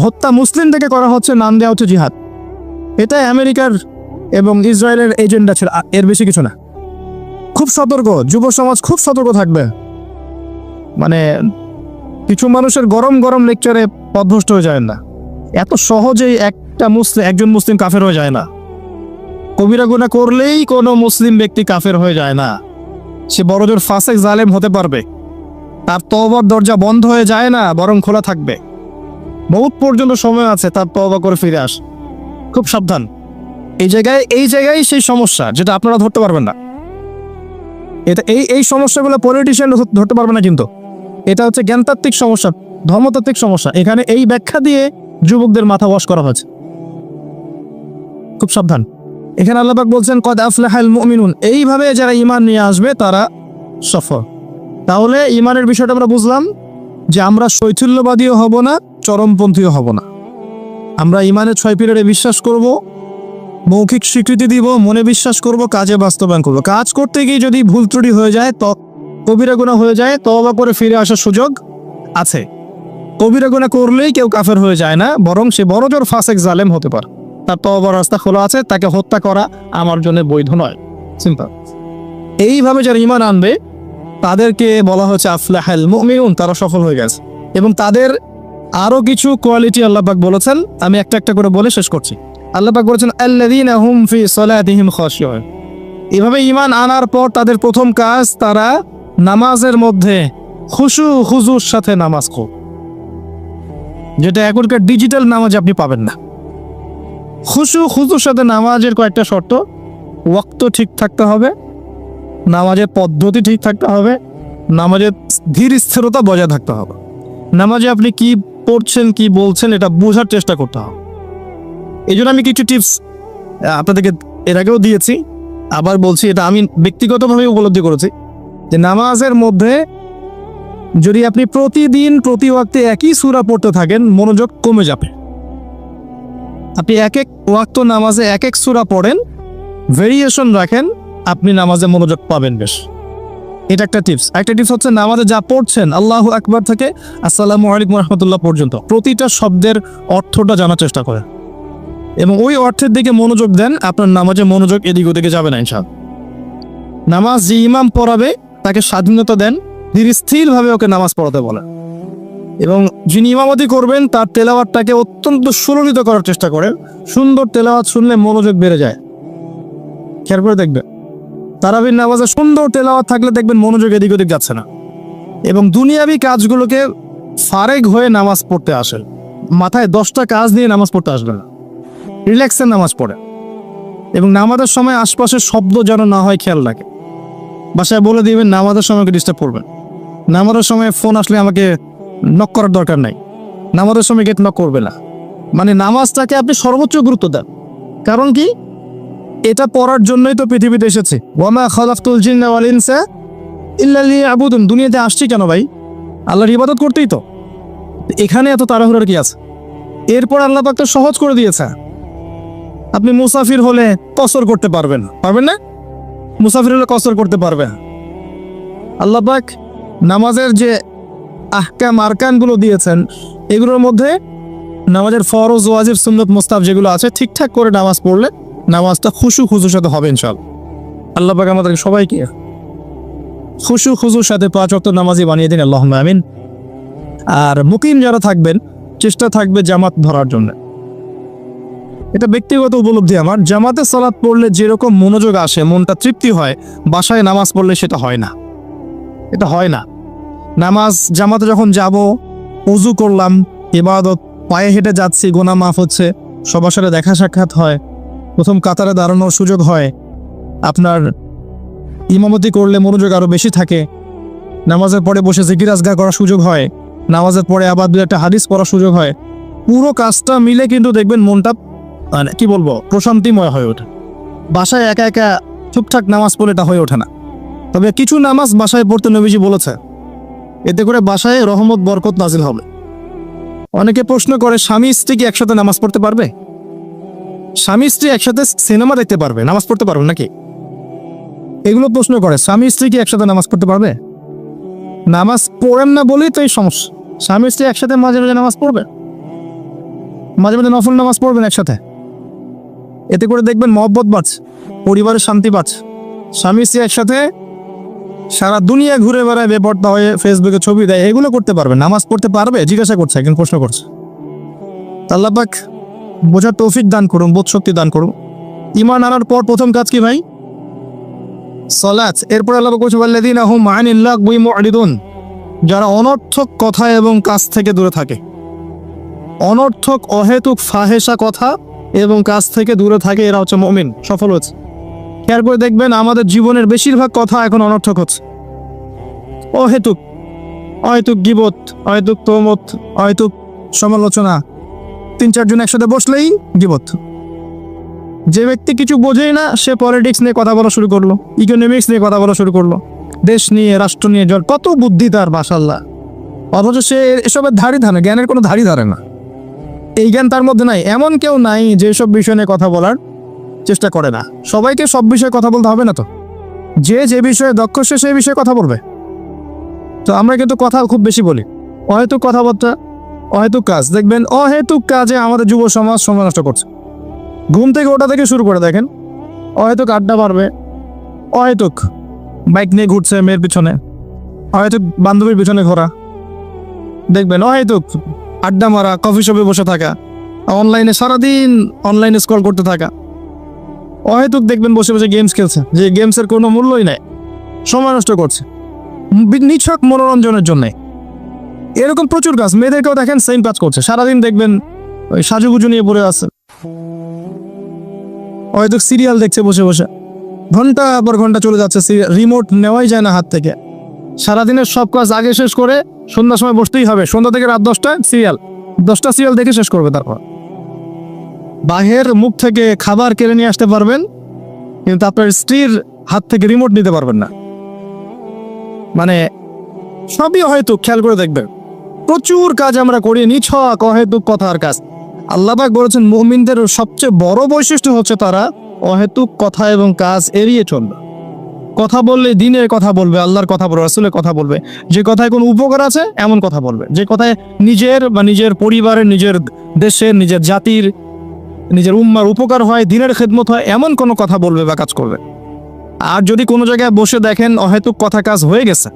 হত্যা মুসলিম থেকে করা হচ্ছে, নাম দেওয়া হচ্ছে জিহাদ। এটা আমেরিকার এবং ইসরায়েলের এজেন্ডা ছিল, এর বেশি কিছু না। খুব সতর্ক, যুব সমাজ খুব সতর্ক থাকবে। মানে কিছু মানুষের গরম গরম লেকচারে পথভ্রষ্ট হয়ে যায় না। এত সহজেই একজন মুসলিম কাফের হয়ে যায় না। কবিরা গুনাহ করলেই কোনো মুসলিম ব্যক্তি কাফের হয়ে যায় না। সে বড়জোর ফাসেক জালেম হতে পারবে, তার তওবার দরজা বন্ধ হয়ে যায় না, বরং খোলা থাকবে। বহুত পর্যন্ত সময় আছে তার তওবা করে ফিরে আস। খুব সাবধান। এই জায়গায় সেই সমস্যা যেটা আপনারা ধরতে পারবেন না। এটা এই সমস্যাগুলো পলিটিশিয়ান ধরতে পারবে না, কিন্তু এটা হচ্ছে জ্ঞানতাত্ত্বিক সমস্যা, ধর্মতাত্ত্বিক সমস্যা। এখানে এই ব্যাখ্যা দিয়ে যুবকদের মাথা ওয়াশ করা হয়েছে। খুব সাবধান। এখানে আল্লাহ পাক বলছেন কদ আফলাহাল মুমিনুন, এইভাবে যারা ঈমান নিয়ে আসবে তারা সফল। তাহলে ঈমানের বিষয়টা আমরা বুঝলাম যে আমরা শৈথিল্যবাদীও হব না, চরমপন্থীও হব না। আমরা ঈমানের 6 পিলারে বিশ্বাস করব, মৌখিক স্বীকৃতি দিব, মনে বিশ্বাস করব, কাজে বাস্তবায়ন করব। কাজ করতে গিয়ে যদি ভুল ত্রুটি হয়ে যায়, কবিরা গুনাহ হয়ে যায়, তওবা করে ফিরে আসার সুযোগ আছে। কবিরা গুনাহ করলেই কেউ কাফের হয়ে যায় না, বরং সে বড়জোর ফাসেক জালেম হতে পারে। তার তওবার রাস্তা খোলা আছে, তাকে হত্যা করা আমার জন্য বৈধ নয়। সিম্পল। এইভাবে যারা ঈমান আনবে তাদেরকে বলা হচ্ছে আফলাহাল মুমিনুন, তারা সফল হয়ে গেছে। এবং তাদের আরো কিছু কোয়ালিটি আল্লাহ পাক বলেছেন, আমি একটা একটা করে বলে শেষ করছি। আল্লাহ পাক বলেছেন আল্লাযীনা হুম ফি সালাতিহিম খাশিউন। এভাবে ঈমান আনার পর তাদের প্রথম কাজ, তারা নামাজের মধ্যে খুশু খুজুর সাথে নামাজ পড়ে, যেটা এখনকার ডিজিটাল নামাজ আপনি পাবেন না। খুশু খুজুর সাথে নামাজের কয়েকটা শর্ত: ওয়াক্ত ঠিক থাকতে হবে, নামাজের পদ্ধতি ঠিক থাকতে হবে, নামাজের ধীর স্থিরতা বজায় থাকতে হবে, নামাজে আপনি কি পড়ছেন কি বলছেন এটা বোঝার চেষ্টা করতে হবে। এই জন্য আমি কিছু টিপস আপনাদেরকে এর আগেও দিয়েছি, আবার বলছি, এটা আমি ব্যক্তিগতভাবে উপলব্ধি করেছি যে নামাজের মধ্যে যদি আপনি প্রতিদিন প্রতি ওয়াক্তে একই সূরা পড়তে থাকেন, মনোযোগ কমে যাবে। আপনি এক ওয়াক্ত নামাজে এক সূরা পড়েন, ভেরিয়েশন রাখেন, আপনি নামাজে মনোযোগ পাবেন বেশ। এটা একটা টিপস। একটা টিপস হচ্ছে নামাজে যা পড়ছেন, আল্লাহু আকবার থেকে আসসালামু আলাইকুম রাহমাতুল্লাহ পর্যন্ত প্রতিটা শব্দের অর্থটা জানার চেষ্টা করেন এবং ওই অর্থের দিকে মনোযোগ দেন। আপনার নামাজে মনোযোগ এদিক ওদিকে যাবে না ইনশাআল্লাহ। নামাজ যে ইমাম পড়াবে তাকে স্বাধীনতা দেন, ধীর স্থিরভাবে ওকে নামাজ পড়াতে বলেন এবং যিনি ইমামতি করবেন তার তেলাওয়াতটাকে অত্যন্ত সুললিত করার চেষ্টা করেন। সুন্দর তেলাওয়াত শুনলে মনোযোগ বেড়ে যায়। খেয়াল করে দেখবেন, তারাবির নামাজে সুন্দর তেলাওয়াত থাকলে দেখবেন মনোযোগ এদিক ওদিক যাচ্ছে না এবং দুনিয়াবি কাজগুলোকে ফারেক হয়ে নামাজ পড়তে আসেন। মাথায় 10টা কাজ নিয়ে নামাজ পড়তে আসবেন না, রিল্যাক্সের নামাজ পড়ে এবং নামাজের সময় আশপাশের শব্দ যেন না হয় খেয়াল রাখে। বাসায় বলে দিবেন নামাজের সময় ডিস্টার্ব করবেন। নামাজের সময় ফোন আসলে আমাকে নক করার দরকার নাই, নামাজের সময় গেট নক করবে না। মানে নামাজটাকে আপনি সর্বোচ্চ গুরুত্ব দেন। কারণ কি, এটা পড়ার জন্যই তো পৃথিবীতে এসেছে। ওয়ামা খালাকতুল জিন্না ওয়াল ইনসা ইল্লা লিয়াবুদুন। দুনিয়াতে আসছি কেন ভাই? আল্লাহর ইবাদত করতেই তো। এখানে এত তাড়াহুড়ার কি আছে? এরপর আল্লাহ পাক তো সহজ করে দিয়েছে। আপনি মুসাফির হলে কসর করতে পারবেন না? মুসাফির হলে কসর করতে পারবেন। আল্লাহ পাক নামাজের যে আহকাম আরকানগুলো দিয়েছেন, এগুলোর মধ্যে নামাজের ফরজ, ওয়াজিব, সুন্নত, মুস্তাহাব যেগুলো আছে ঠিকঠাক করে নামাজ পড়লে নামাজটা খুশু খুজুর সাথে হবে ইনশাআল্লাহ। আল্লাহ পাক আমাদের সবাইকে খুশু খুজুর সাথে 5 ওয়াক্ত নামাজি বানিয়ে দিন, আল্লাহুম্মা আমিন। আর মুকিম যারা থাকবেন, চেষ্টা থাকবে জামাত ধরার জন্য। এটা ব্যক্তিগত উপলব্ধি আমার। জামাতে সালাত পড়লে যেরকম মনোযোগ আসে, মনটা তৃপ্তি হয়, বাসায় নামাজ পড়লে সেটা হয় না। এটা হয় না। নামাজ জামাতে যখন যাব, ওযু করলাম, ইবাদত, পায়ে হেঁটে যাচ্ছি, গুনাহ মাফ হচ্ছে, সবার সাথে দেখা সাক্ষাৎ হয়, প্রথম কাতারে দাঁড়ানোর সুযোগ হয়, আপনার ইমামতি করলে মনোযোগ আরো বেশি থাকে, নামাজের পরে বসে জিকির আজকার করার সুযোগ হয়, নামাজের পরে আবার 2-একটা হাদিস পড়ার সুযোগ হয়। পুরো কাজটা মিলে কিন্তু দেখবেন মনটা মানে কি বলবো প্রশান্তিময় হয়ে ওঠে। বাসায় একা একা ঠিকঠাক নামাজ পড়লে এটা হয়ে ওঠে না। তবে কিছু নামাজ বাসায় পড়তে নবীজি বলেছে, এতে করে বাসায় রহমত বরকত নাজিল হবে। অনেকে প্রশ্ন করে স্বামী স্ত্রী কি একসাথে নামাজ পড়তে পারবে? স্বামী স্ত্রী একসাথে সিনেমা দেখতে পারবে, নামাজ পড়তে পারবে নাকি? এগুলো প্রশ্ন করে। স্বামী স্ত্রী কি একসাথে নামাজ পড়তে পারবে? নামাজ পড়েন না বলেই তো এই সমস্যা। স্বামী স্ত্রী একসাথে মাঝে মাঝে নামাজ পড়বে, মাঝে মাঝে নফল নামাজ পড়বেন একসাথে। এতে করে দেখবেন মহব্বত বাড়ছে, পরিবারের শান্তি বাড়ছে। স্বামী স্ত্রী একসাথে সারা দুনিয়া ঘুরে বেড়ায়, বেপর্দা হয়ে ফেসবুকে ছবি দেয়, এগুলো করতে পারবে, নামাজ পড়তে পারবে? জিজ্ঞাসা করছে, একজন প্রশ্ন করছে। আল্লাহ পাক বোঝার তৌফিক দান করুন, বোধ শক্তি দান করুন। ঈমান আনার পর প্রথম কাজ কি ভাই? সালাত। এরপর আল্লাহ পাক বলছে ওয়াল্লাযীনা হুম আনিল লাগবি মুরিদুন, যারা অনর্থক কথা এবং কাজ থেকে দূরে থাকে। অনর্থক অহেতুক ফাহেসা কথা এবং কাজ থেকে দূরে থাকে, এরা হচ্ছে মুমিন, সফল হচ্ছে। খেয়াল করে দেখবেন আমাদের জীবনের বেশিরভাগ কথা এখন অনর্থক হচ্ছে, অহেতুক। অহেতুক গীবত, অহেতুক তহমত, অহেতুক সমালোচনা। 3-4 জন একসাথে বসলেই গীবত। যে ব্যক্তি কিছু বোঝেই না সে পলিটিক্স নিয়ে কথা বলা শুরু করলো, ইকোনমিক্স নিয়ে কথা বলা শুরু করলো, দেশ নিয়ে, রাষ্ট্র নিয়ে। কত বুদ্ধি তার, মাশাআল্লাহ, অথচ সে এসবের ধারই ধারে, জ্ঞানের কোনো ধারই ধারে না। এই জ্ঞান তার মধ্যে নাই। এমন কেউ নাই যে সব বিষয় নিয়ে কথা বলার চেষ্টা করে না। সবাইকে সব বিষয়ে কথা বলতে হবে না তো। যে বিষয়ে দক্ষ সে সেই বিষয়ে কথা বলবে। তো আমরা কিন্তু কথা খুব বেশি বলি, অহেতুক কথাবার্তা, অহেতুক কাজ। দেখবেন অহেতুক কাজে আমাদের যুব সমাজ সময় নষ্ট করছে। ঘুম থেকে ওটা থেকে শুরু করে দেখেন, অহেতুক আড্ডা মারবে, অহেতুক বাইক নিয়ে ঘুরছে মেয়ের পিছনে, অহেতুক বান্ধবীর পিছনে ঘোরা, দেখবেন অহেতুক আড্ডা মারা, কফি শপে বসে থাকা, অনলাইনে সারাদিন অনলাইনে স্ক্রল করতে থাকা। অহেতুক দেখবেন বসে বসে গেমস খেলছে, যে গেমসের কোনো মূল্যই নাই, সময় নষ্ট করছে নিছক মনোরঞ্জনের জন্য। এরকম প্রচুর কাজ। মেয়েদেরকেও দেখেন সেম কাজ করছে, সারাদিন দেখবেন ওই সাজুগুজু নিয়ে পড়ে আছে, অহেতুক সিরিয়াল দেখছে বসে বসে, ঘন্টা পর ঘন্টা চলে যাচ্ছে, রিমোট নেওয়াই যায় না হাত থেকে। সারাদিনের সব কাজ আগে শেষ করে সন্ধ্যার সময় বসতেই হবে, সন্ধ্যা থেকে রাত 10টা সিরিয়াল, 10টা সিরিয়াল দেখে শেষ করবে। তারপর বাহের মুখ থেকে খাবার কেড়ে নিয়ে আসতে পারবেন, কিন্তু আপনার স্ত্রীর হাত থেকে রিমোট নিতে পারবেন না। মানে সবই হয়তো, খেয়াল করে দেখবেন প্রচুর কাজ আমরা করি, নিছক অহেতুক কথার কাজ। আল্লাহ পাক বলেছেন মুমিনদের সবচেয়ে বড় বৈশিষ্ট্য হচ্ছে তারা অহেতুক কথা এবং কাজ এড়িয়ে চলবে। কথা বললে দিনের কথা বলবে, আল্লাহর কথা বলবে, রাসূলের কথা বলবে। যে কথায় কোনো উপকার আছে এমন কথা বলবে, যে কথায় নিজের বা নিজের পরিবারের, নিজের দেশের, নিজের জাতির, নিজের উম্মার উপকার হয়, দিনের খেদমত হয়, এমন কোনো কথা বলবে বা কাজ করবে। আর যদি কোনো জায়গায় বসে দেখেন অহেতুক কথা কাজ হয়ে গেছে,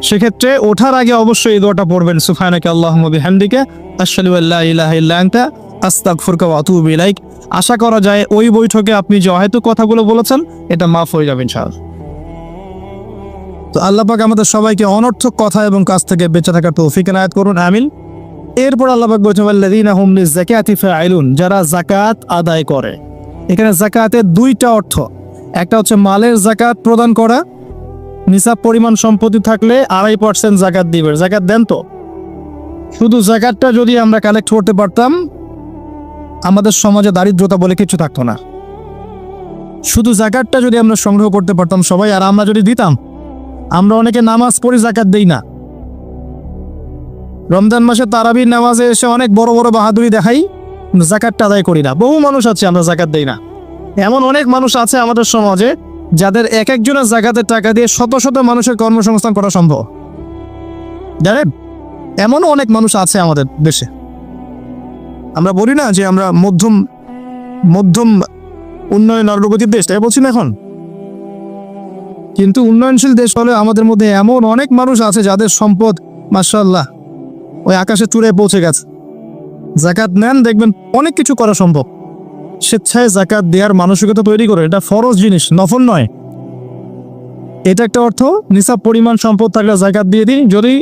সেক্ষেত্রে ওঠার আগে অবশ্যই এই দোয়াটা পড়বেন, সুবহানাকা আল্লাহুম্মা বিহামদিকা আশহাদু আল্লা ইলাহা ইল্লা আনতা আস্তাগফিরুকা ওয়া আতুবু ইলাইক। আশা করা যায় ওই বৈঠকে আপনি যে অহেতুক কথাগুলো বলেছেন এটা মাফ হয়ে যাবে ইনশাআল্লাহ। তো আল্লাহ পাক আমাদের সবাইকে অনর্থক কথা এবং কাজ থেকে বেঁচে থাকার তৌফিক এনায়েত করুন, আমিন। এরপর আল্লাহ পাক বলেছেন ওয়াল্লাযীনা হুম লিযাকাতি ফাঈলুন, যারা যাকাত আদায় করে। এখানে যাকাতের দুইটা অর্থ, একটা হচ্ছে মালের যাকাত প্রদান করা, নিসাব পরিমাণ সম্পত্তি থাকলে 2.5% যাকাত দিবেন। যাকাত দেন তো? শুধু যাকাতটা যদি আমরা কালেক্ট করতে পারতাম, আমাদের সমাজে দারিদ্রতা বলে কিছু থাকতো না। শুধু যাকাতটা যদি আমরা সংগ্রহ করতে পারতাম সবাই, আর আমরা যদি দিতাম। আমরা অনেকে নামাজ পড়ি, যাকাত দেই না। রমজান মাসে তারাবির নামাজে এসে অনেক বড় বড় বাহাদুরি দেখাই, যাকাতটা আদায় করি না। বহু মানুষ আছে আমরা যাকাত দেই না। এমন অনেক মানুষ আছে আমাদের সমাজে যাদের এক একজনের যাকাতের টাকা দিয়ে শত শত মানুষের কর্মসংস্থান করা সম্ভব, জানেন? এমনও অনেক মানুষ আছে আমাদের দেশে। আমরা বলি না যে আমরা মধ্যম উন্নয়ন অগ্রগতির দেশ, তাই বলছি না এখন। কিন্তু উন্নয়নশীল দেশ হলে আমাদের মধ্যে এমন অনেক মানুষ আছে যাদের সম্পদ মাশাআল্লাহ ওই আকাশে চূড়ায় পৌঁছে গেছে। যাকাত নেন, দেখবেন অনেক কিছু করা সম্ভব। স্বেচ্ছায় যাকাত দেওয়ার মানসিকতা তৈরি করে, এটা ফরজ জিনিস, নফল নয়। এটা একটা অর্থ। নিসাব পরিমাণ সম্পদ থাকলে যাকাত দিয়ে দিন। যদি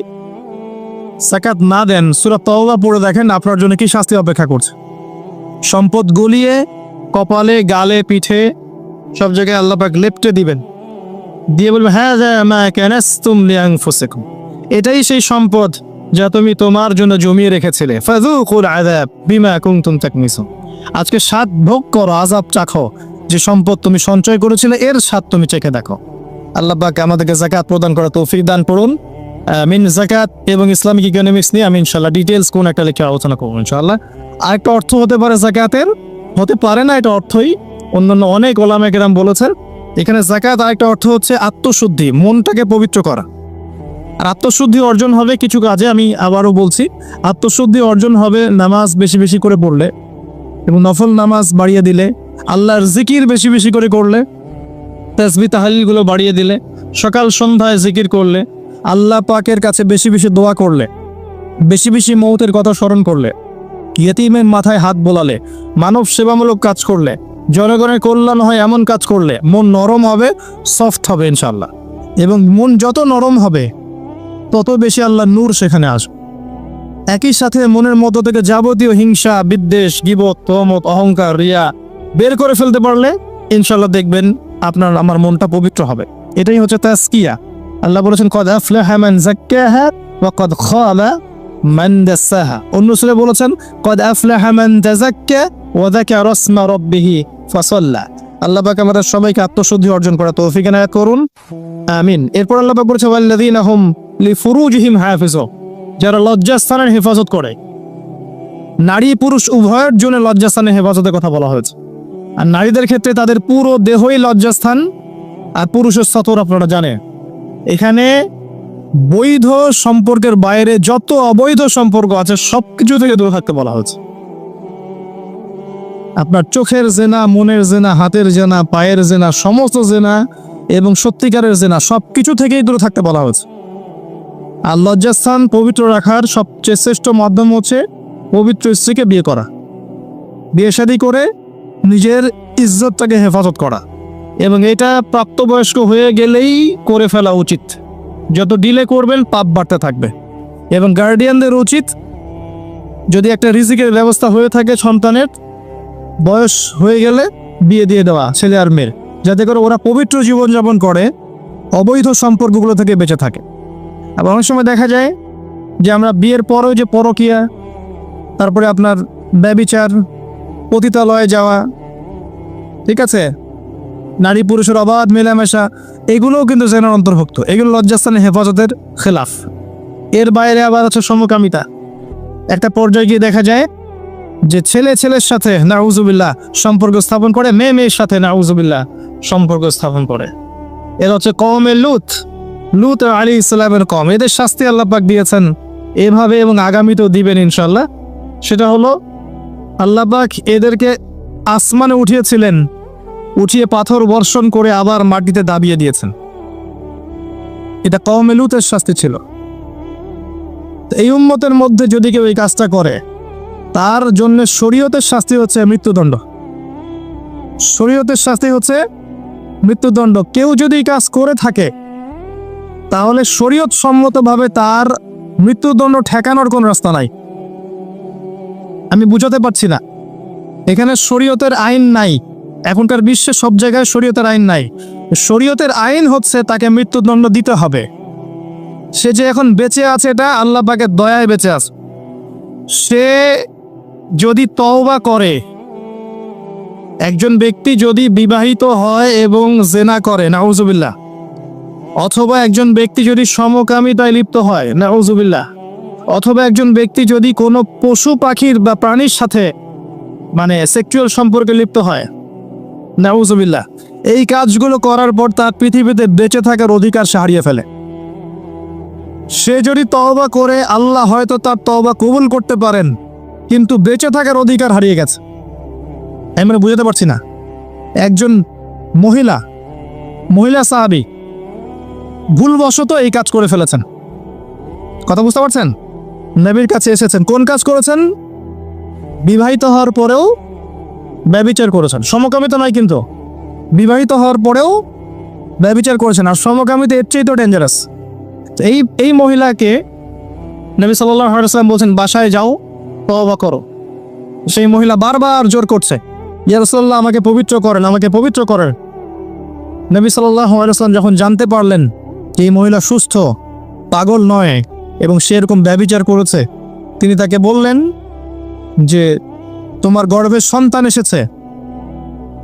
যাকাত না দেন, সূরা তাওবা পড়ে দেখেন আপনার জন্য কি শাস্তি অপেক্ষা করছে। সম্পদ গলিয়ে কপালে, গালে, পিঠে সব জায়গায় আল্লাহ পাক লেপটে দিবেন, দিয়ে বলবেন হাযা মা কানাসতুম লিআনফুসিকুম, এটাই সেই সম্পদ যা তুমি তোমার জন্য জমিয়ে রেখেছিলে ফাযুকুল আযাব বিমা কুনতুম তাকনিসুন। আজকে স্বাদ ভোগ করো, আযাব চাখো, যে সম্পদ তুমি সঞ্চয় করেছিলে এর স্বাদ তুমি চেখে দেখো। আল্লাহ পাক আমাদেরকে যাকাত প্রদান করার তৌফিক দান করুন। আমিন। যাকাত এবং ইসলামিক ইকোনমিক্স নিয়ে আমি ইনশাআল্লাহ ডিটেইলস কোন একটা লেখা আলোচনা করবো ইনশাআল্লাহ। আরেকটা অর্থ হতে পারে যাকাতের, হতে পারে না এটা অর্থই, অন্যান্য অনেক ওলামা কেরাম বলেছেন। এখানে যাকাত আরেকটা অর্থ হচ্ছে আত্মশুদ্ধি, মনটাকে পবিত্র করা। আর আত্মশুদ্ধি অর্জন হবে কিছু কাজে, আমি আবারও বলছি, আত্মশুদ্ধি অর্জন হবে নামাজ বেশি বেশি করে পড়লে এবং নফল নামাজ বাড়িয়ে দিলে, আল্লাহর জিকির বেশি বেশি করে করলে, তাসবিহ তাহলিলগুলো বাড়িয়ে দিলে, সকাল সন্ধ্যায় জিকির করলে, আল্লাহ পাকের কাছে বেশি বেশি দোয়া করলে, বেশি বেশি মৌতের কথা স্মরণ করলে, ইয়েতিমের মাথায় হাত বোলালে, মানব সেবামূলক কাজ করলে, জনগণের কল্যাণ হয় এমন কাজ করলে মন নরম হবে, সফট হবে ইনশাআল্লাহ। এবং মন যত নরম হবে তত বেশি আল্লাহ নূর সেখানে আসবে। একই সাথে মনের মধ্য থেকে যাবতীয় হিংসা, বিদ্বেষ, গীবত, তহমত, অহংকার, রিয়া বের করে ফেলতে পারলে ইনশাআল্লাহ দেখবেন আপনার আমার মনটা পবিত্র হবে। এটাই হচ্ছে তাজকিয়া। আল্লাহ বলেছেন কদ আফলাহা মান যাক্কাহা ওয়া কদ খাবা মান দাসাহা। অন্য সূরায় বলেছেন কদ আফলাহা মান তাযাক্কা ওয়া যাকারা ইসমা রাব্বিহি ফাসাল্লা। আল্লাহ পাক আমাদের সবাইকে আত্মশুদ্ধি অর্জন করার তৌফিক এনায়েত করুন, আমিন। এরপর আল্লাহ পাক বলেছেন ওয়াল্লাযীনা হুম লিফুরুজিহিম হাফিজুন, যারা লজ্জাস্থানের হেফাজত করে। নারী পুরুষ উভয়ের জন্য লজ্জাস্থানের হেফাজতের কথা বলা হয়েছে। আর নারীদের ক্ষেত্রে তাদের পুরো দেহই লজ্জাস্থান, আর পুরুষের সতর আপনারা জানেন। এখানে বৈধ সম্পর্কের বাইরে যত অবৈধ সম্পর্ক আছে সবকিছু থেকে দূরে থাকতে বলা হয়েছে। আপনার চোখের জেনা, মনের জেনা, হাতের জেনা, পায়ের জেনা, সমস্ত জেনা এবং সত্যিকারের জেনা সবকিছু থেকেই দূরে থাকতে বলা হয়েছে। আর লজ্জাস্থান পবিত্র রাখার সবচেয়ে শ্রেষ্ঠ মাধ্যম হচ্ছে পবিত্র স্ত্রীকে বিয়ে করা, বিয়ে শাদী করে নিজের ইজ্জতটাকে হেফাজত করা। এবং এটা প্রাপ্তবয়স্ক হয়ে গেলেই করে ফেলা উচিত। যত ডিলে করবেন পাপ বাড়তে থাকবে। এবং গার্ডিয়ানদের উচিত, যদি একটা রিজিকের ব্যবস্থা হয়ে থাকে সন্তানের, বয়স হয়ে গেলে বিয়ে দিয়ে দেওয়া ছেলে আর মেয়ের, যাতে করে ওরা পবিত্র জীবনযাপন করে, অবৈধ সম্পর্কগুলো থেকে বেঁচে থাকে। আবার অনেক সময় দেখা যায় যে আমরা বিয়ের পরেও যে পরকীয়া, তারপরে আপনার ব্যভিচার, পতিতালয়ে যাওয়া, ঠিক আছে, নারী পুরুষের অবাধ মেলামেশা, এগুলোও কিন্তু জেনার অন্তর্ভুক্ত। এগুলো লজ্জাস্থানের হেফাজতের খেলাফ। এর বাইরে আবার হচ্ছে সমকামিতা। একটা পর্যায়ে গিয়ে দেখা যায় যে ছেলে ছেলের সাথে নাউজুবিল্লাহ সম্পর্ক স্থাপন করে, মেয়ে মেয়ের সাথে নাউজুবিল্লাহ সম্পর্ক স্থাপন করে। এর হচ্ছে কওমে লুত, লুত আলাইহিস ইসলামের কওম। এদের শাস্তি আল্লাহ পাক দিয়েছেন এভাবে এবং আগামীতেও দিবেন ইনশাআল্লাহ। সেটা হলো আল্লাহ পাক এদেরকে আসমানে উঠিয়েছিলেন, উঠিয়ে পাথর বর্ষণ করে আবার মাটিতে দাবিয়ে দিয়েছেন। এটা কওমে লুতের শাস্তি ছিল। এই উম্মতের মধ্যে যদি কেউ এই কাজটা করে, তার জন্য শরীয়তের শাস্তি হচ্ছে মৃত্যুদণ্ড। শরীয়তের শাস্তি হচ্ছে মৃত্যুদণ্ড। কেউ যদি এই কাজ করে থাকে তাহলে শরীয়ত সম্মতভাবে তার মৃত্যুদণ্ড ঠেকানোর কোন রাস্তা নাই। আমি বুঝাতে পারছি না। এখানে শরীয়তের আইন নাই। এখনকার বিশ্বে সব জায়গায় শরীয়তের আইন নাই। শরীয়তের আইন হচ্ছে তাকে মৃত্যুদণ্ড দিতে হবে। সে যে এখন বেঁচে আছে এটা আল্লাহ পাকের দয়ায় বেঁচে আছে। সে যদি তওবা করে, একজন ব্যক্তি যদি বিবাহিত হয় এবং জেনা করে নাউজুবিল্লাহ, অথবা একজন ব্যক্তি যদি সমকামিতায় লিপ্ত হয় নাউজুবিল্লাহ, অথবা একজন ব্যক্তি যদি কোনো পশু পাখির বা প্রাণীর সাথে মানে সেক্সুয়াল সম্পর্কে লিপ্ত হয় নাউজুবিল্লাহ, এই কাজগুলো করার পর তার পৃথিবীতে বেঁচে থাকার অধিকার সে হারিয়ে ফেলে। সে যদি তওবা করে আল্লাহ হয়তো তার তওবা কবুল করতে পারেন, কিন্তু বেঁচে থাকার অধিকার হারিয়ে গেছে। আমি মানে বুঝাতে পারছি না। একজন মহিলা সাহাবী ভুলবশত এই কাজ করে ফেলেছেন। কথা বুঝতে পারছেন? নবীর কাছে এসেছেন, কোন কাজ করেছেন? বিবাহিত হওয়ার পরেও ব্যভিচার করেছেন। সমকামিতা নয়, কিন্তু বিবাহিত হওয়ার পরেও ব্যভিচার করেছেন। আর সমকামিতা এর চেয়ে তো ডেঞ্জারাস। এই মহিলাকে নবী সাল্লাল্লাহু আলাইহি ওয়াসাল্লাম বলছেন বাসায় যাও, তওবা করো। সেই মহিলা বারবার জোর করছে, ইয়া রাসূলুল্লাহ আমাকে পবিত্র করেন, আমাকে পবিত্র করেন। নবী সাল্লাল্লাহু আলাইহি ওয়াসাল্লাম যখন জানতে পারলেন যে এই মহিলা সুস্থ, পাগল নয়, এবং সে এরকম ব্যভিচার করেছে, তিনি তাকে বললেন যে তোমার গর্ভে সন্তান এসেছে,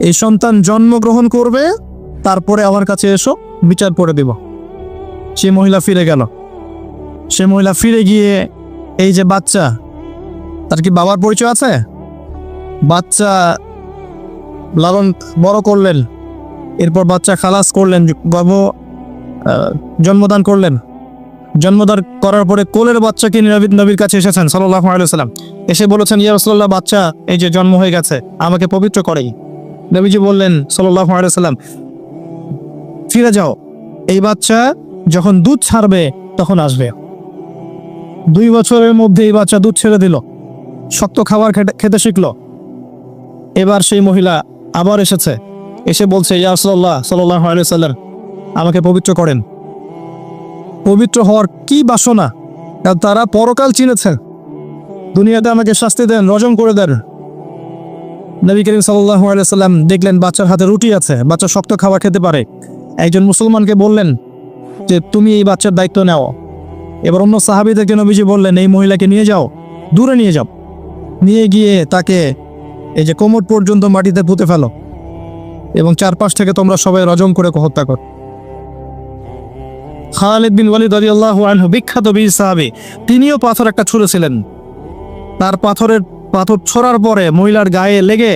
এই সন্তান জন্মগ্রহণ করবে, তারপরে আমার কাছে এসো, বিচার করে দিব। সে মহিলা ফিরে গেল। সে মহিলা ফিরে গিয়ে এই যে বাচ্চা, তার কি বাবার পরিচয় আছে? বাচ্চা লালন বড় করলেন, এরপর বাচ্চা খালাস করলেন, জন্মদান করলেন। জন্মদান করার পরে কোলের বাচ্চাকে নবীর কাছে এসেছেন সাল্লাল্লাহু আলাইহি ওয়াসাল্লাম, এসে বলেছেন, ইয়া রাসূলুল্লাহ, বাচ্চা এই যে জন্ম হয়ে গেছে, আমাকে পবিত্র করেই। নবীজি বললেন সাল্লাল্লাহু আলাইহি ওয়াসাল্লাম, ফিরে যাও, এই বাচ্চা যখন দুধ ছাড়বে তখন আসবে। 2 বছরের মধ্যে এই বাচ্চা দুধ ছেড়ে দিল, শক্ত খাবার খেতে শিখলো। এবার সেই মহিলা আবার এসেছে, এসে বলছে, ইয়া রাসূলুল্লাহ সাল্লাল্লাহু আলাইহি ওয়াসাল্লাম, আমাকে পবিত্র করেন। পবিত্র হওয়ার কি বাসনা, কারণ তারা পরকাল চিনেছে, দুনিয়াতে আমাকে শাস্তি দেন, রজম করে দেন। নবী করিম সাল্লাল্লাহু আলাইহি ওয়াসাল্লাম দেখলেন বাচ্চার হাতে রুটি আছে, বাচ্চা শক্ত খাবার খেতে পারে। একজন মুসলমানকে বললেন যে তুমি এই বাচ্চার দায়িত্ব নাও। এবার অন্য সাহাবীদেরকে নবীজি বললেন, এই মহিলাকে নিয়ে যাও, দূরে নিয়ে যাও, নিয়ে গিয়ে তাকে এই যে কোমর পর্যন্ত মাটিতে পুঁতে ফেলো এবং চারপাশ থেকে তোমরা সবাই রজম করে হত্যা করো। খালিদ বিন ওয়ালিদ রাদিয়াল্লাহু আনহু, বিখ্যাত বীর সাহাবী, তিনিও পাথর একটা ছুঁড়েছিলেন। তার পাথর ছোড়ার পরে মহিলার গায়ে লেগে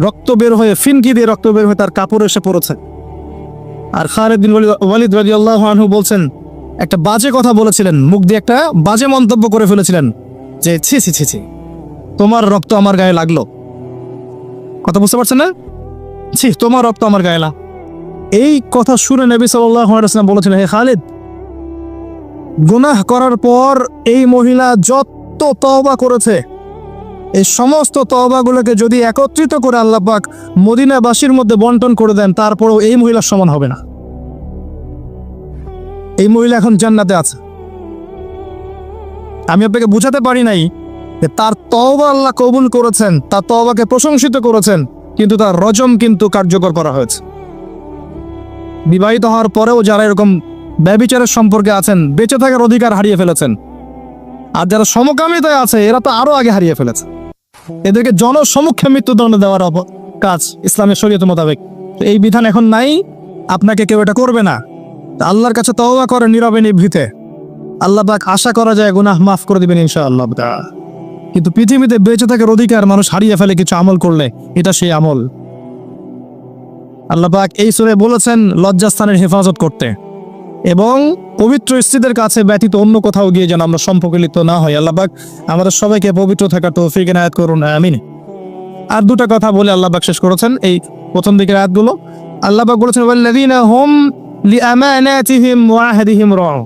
রক্ত বের হয়ে, ফিনকি দিয়ে রক্ত বের হয়ে তার কাপড় এসে পড়েছে। আর খালিদ বিন ওয়ালিদ রাদিয়াল্লাহু আনহু বলছেন, একটা বাজে কথা বলেছিলেন, মুখ দিয়ে একটা বাজে মন্তব্য করে ফেলেছিলেন যে ছি ছি ছি ছি, তোমার রক্ত আমার গায়ে লাগলো। কথা বুঝতে পারছেন না? ছি, তোমার রক্ত আমার গায়ে লাগলো। এই কথা শুনে নবী সাল্লাল্লাহু আলাইহি ওয়াসাল্লাম বলেছিলেন, হে খালিদ, গুনাহ করার পর এই মহিলা যত তওবা করেছে, এই সমস্ত তওবাগুলোকে যদি একত্রিত করে আল্লাহ পাক মদিনাবাসীর মধ্যে বন্টন করে দেন, তারপরেও এই মহিলার সমান হবে না। এই মহিলা এখন জান্নাতে আছে। আমি আপনাকে বুঝাতে পারি নাই যে তার তওবা আল্লাহ কবুল করেছেন, তার তওবাকে প্রশংসিত করেছেন, কিন্তু তার রজম কিন্তু কার্যকর করা হয়েছে। বিবাহিত হওয়ার পরেও যারা এরকম ব্যভিচারের সম্পর্কে আছেন, বেঁচে থাকার অধিকার হারিয়ে ফেলেছেন। আর যারা সমকামিতায় আছে, এরা তো আরো আগে হারিয়ে ফেলেছে। এদেরকে জনসমক্ষে মৃত্যুদণ্ড দেওয়ার কাজ ইসলামের শরীয়ত মোতাবেক। তো এই বিধান এখন নাই, আপনাকে কেউ এটা করবে না। আল্লাহর কাছে তওবা করে নীরবে নিভৃতে, আল্লাহ পাক আশা করা যায় গুনাহ মাফ করে দিবেন ইনশাআল্লাহ। কিন্তু পৃথিবীতে বেঁচে থাকার অধিকার মানুষ হারিয়ে ফেলে কিছু আমল করলে, এটা সেই আমল। আল্লাহ পাক এই সূরায় বলেছেন লজ্জাস্থানের হেফাজত করতে এবং পবিত্র স্ত্রীদের কাছে ব্যতীত অন্য কোথাও গিয়ে যেন আমরা সম্পর্কে লিপ্ত না হই। আল্লাহ পাক আমাদের সবাইকে পবিত্র থাকার তৌফিক এনায়েত করুন, আমিন। আর দুটো কথা বলে আল্লাহ পাক শেষ করেছেন এই প্রথম দিকের আয়াতগুলো। আল্লাহ পাক বলেছেন, ওয়াল্লাযীনা হুম লিআমানাতিহিম ওয়া আহদিহিম রাউন।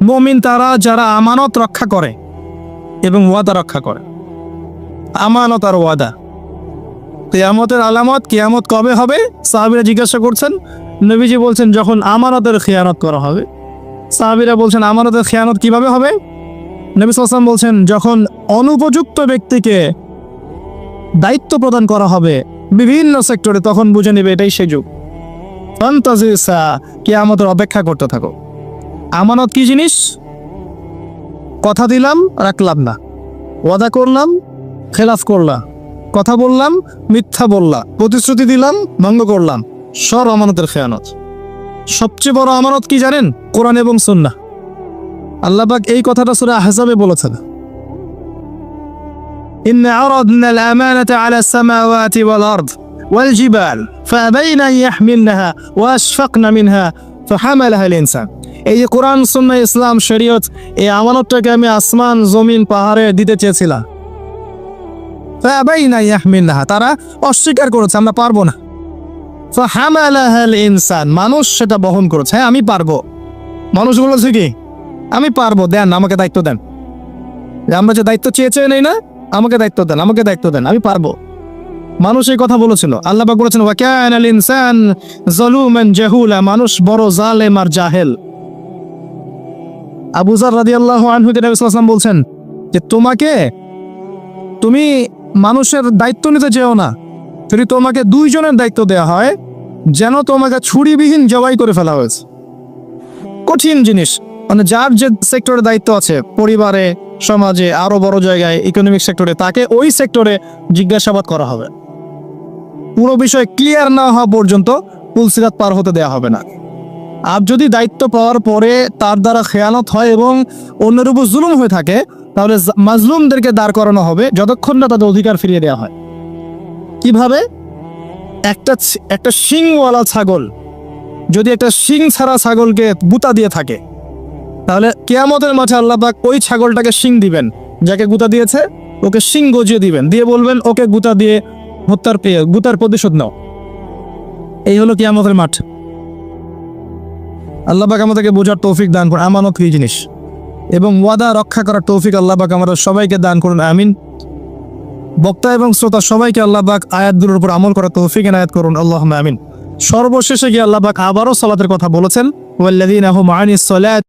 মুমিন তারা যারা আমানত রক্ষা করে এবং ওয়াদা রক্ষা করে। আমানত আর ওয়াদা, কিয়ামতের আলামত, কিয়ামত কবে হবে সাহাবীরা জিজ্ঞাসা করছেন। নবীজি বলছেন যখন আমানতের খেয়ানত করা হবে। সাহাবীরা বলছেন আমানতের খেয়ানত কিভাবে হবে? নবী সাল্লাল্লাহু আলাইহি ওয়াসাল্লাম বলছেন যখন অনুপযুক্ত ব্যক্তিকে দায়িত্ব প্রদান করা হবে বিভিন্ন সেক্টরে, তখন বুঝে নেবে এটাই সেই যুগ। ফান্তাজিসা, কিয়ামতের অপেক্ষা করতে থাকো। আমানত কি জিনিস? কথা দিলাম, রাখলাম না, ওয়াদা করলাম, খেলাফ করলাম, কথা বললাম, মিথ্যা বললাম, প্রতিশ্রুতি দিলাম, ভঙ্গ করলাম, সব আমানতের খেয়ানত। সবচেয়ে বড় আমানত কি জানেন? কোরআন এবং সুন্নাহ। আল্লাহ পাক এই কথাটা সূরা আহজাবে বলেছেন, ইন্না আরাদনা আল-আমানাতা আলা আস-সামাওয়াতি ওয়াল আরদ ওয়াল জিবাল ফাআবাইনা আন ইয়াহমিলনাহা ওয়া আশফাকনা মিনহা ফাহামালাহা আল-ইনসান। এই যে কোরআন, সুন্নাহ, ইসলাম, শরীয়ত, এই আমানতটাকে আমি আসমান, জমিন, পাহাড়ে দিতে চেয়েছিলাম। ফাআবাইনা আন ইয়াহমিলনাহা, তারা অস্বীকার করেছে, আমরা পারবো না। ফাহামালাহা আল-ইনসান, মানুষ সেটা বহন করেছে। হ্যাঁ, আমি পারবো। মানুষ বলেছে কি? আমি পারবো, দেন, আমাকে দায়িত্ব দেন। আমরা যে দায়িত্ব চেয়েছে নেই না, আমাকে দায়িত্ব দেন, আমাকে দায়িত্ব দেন, আমি পারবো। মানুষ এই কথা বলেছিল। আল্লাহ পাক বলেছেন, ওয়া কানাল ইনসান যালুমান জাহুলা, মানুষ বড় জালেম আর জাহেল। আবু যার রাদিয়াল্লাহু আনহু নবী সাল্লাল্লাহু আলাইহি ওয়াসাল্লাম বলছেন যে তুমি মানুষের দায়িত্ব নিতে যেও না, যদি তোমাকে 2 জনের দায়িত্ব দেওয়া হয় যেন তোমাকে ছুরিবিহীন জবাই করে ফেলা হয়েছে। কঠিন জিনিস। মানে যার যে সেক্টরে দায়িত্ব আছে, পরিবারে, সমাজে, আরো বড় জায়গায়, ইকোনমিক সেক্টরে, তাকে ওই সেক্টরে জিজ্ঞাসাবাদ করা হবে। পুরো বিষয় ক্লিয়ার না হওয়া পর্যন্ত পুলসিরাত পার হতে দেওয়া হবে না। আর যদি দায়িত্ব পাওয়ার পরে তার দ্বারা খেয়ানত হয় এবং অন্যের উপর জুলুম হয়ে থাকে, তাহলে মাজলুমদেরকে দাঁড় করানো হবে যতক্ষণ না তাদের অধিকার ফিরিয়ে দেওয়া হয়। কিভাবে? একটা শিংওয়ালা ছাগল যদি একটা শিং ছাড়া ছাগলকে গুতা দিয়ে থাকে, তাহলে কিয়ামতের মাঠে আল্লাহ পাক ওই ছাগলটাকে শিং দিবেন, যাকে গুতা দিয়েছে ওকে শিং গজিয়ে দিবেন, দিয়ে বলবেন ওকে গুতা দিয়ে গুতার প্রতিশোধ নাও। এই হলো কিয়ামতের মাঠ। আল্লাহ পাক আমাদেরকে বোঝার তৌফিক দান করুন, আমানত কি জিনিস, এবং ওয়াদা রক্ষা করার তৌফিক আল্লাহ পাক আমাদের সবাইকে দান করুন, আমিন। বক্তা এবং শ্রোতা সবাইকে আল্লাহ পাক আয়াতগুলোর উপর আমল করার তৌফিক এনায়েত করুন, আল্লাহুম্মা আমিন। সর্বশেষে গিয়ে আল্লাহ পাক আবারও সালাতের কথা বলেছেন, ওয়াল্লাযীনা হুম আনিস সালাত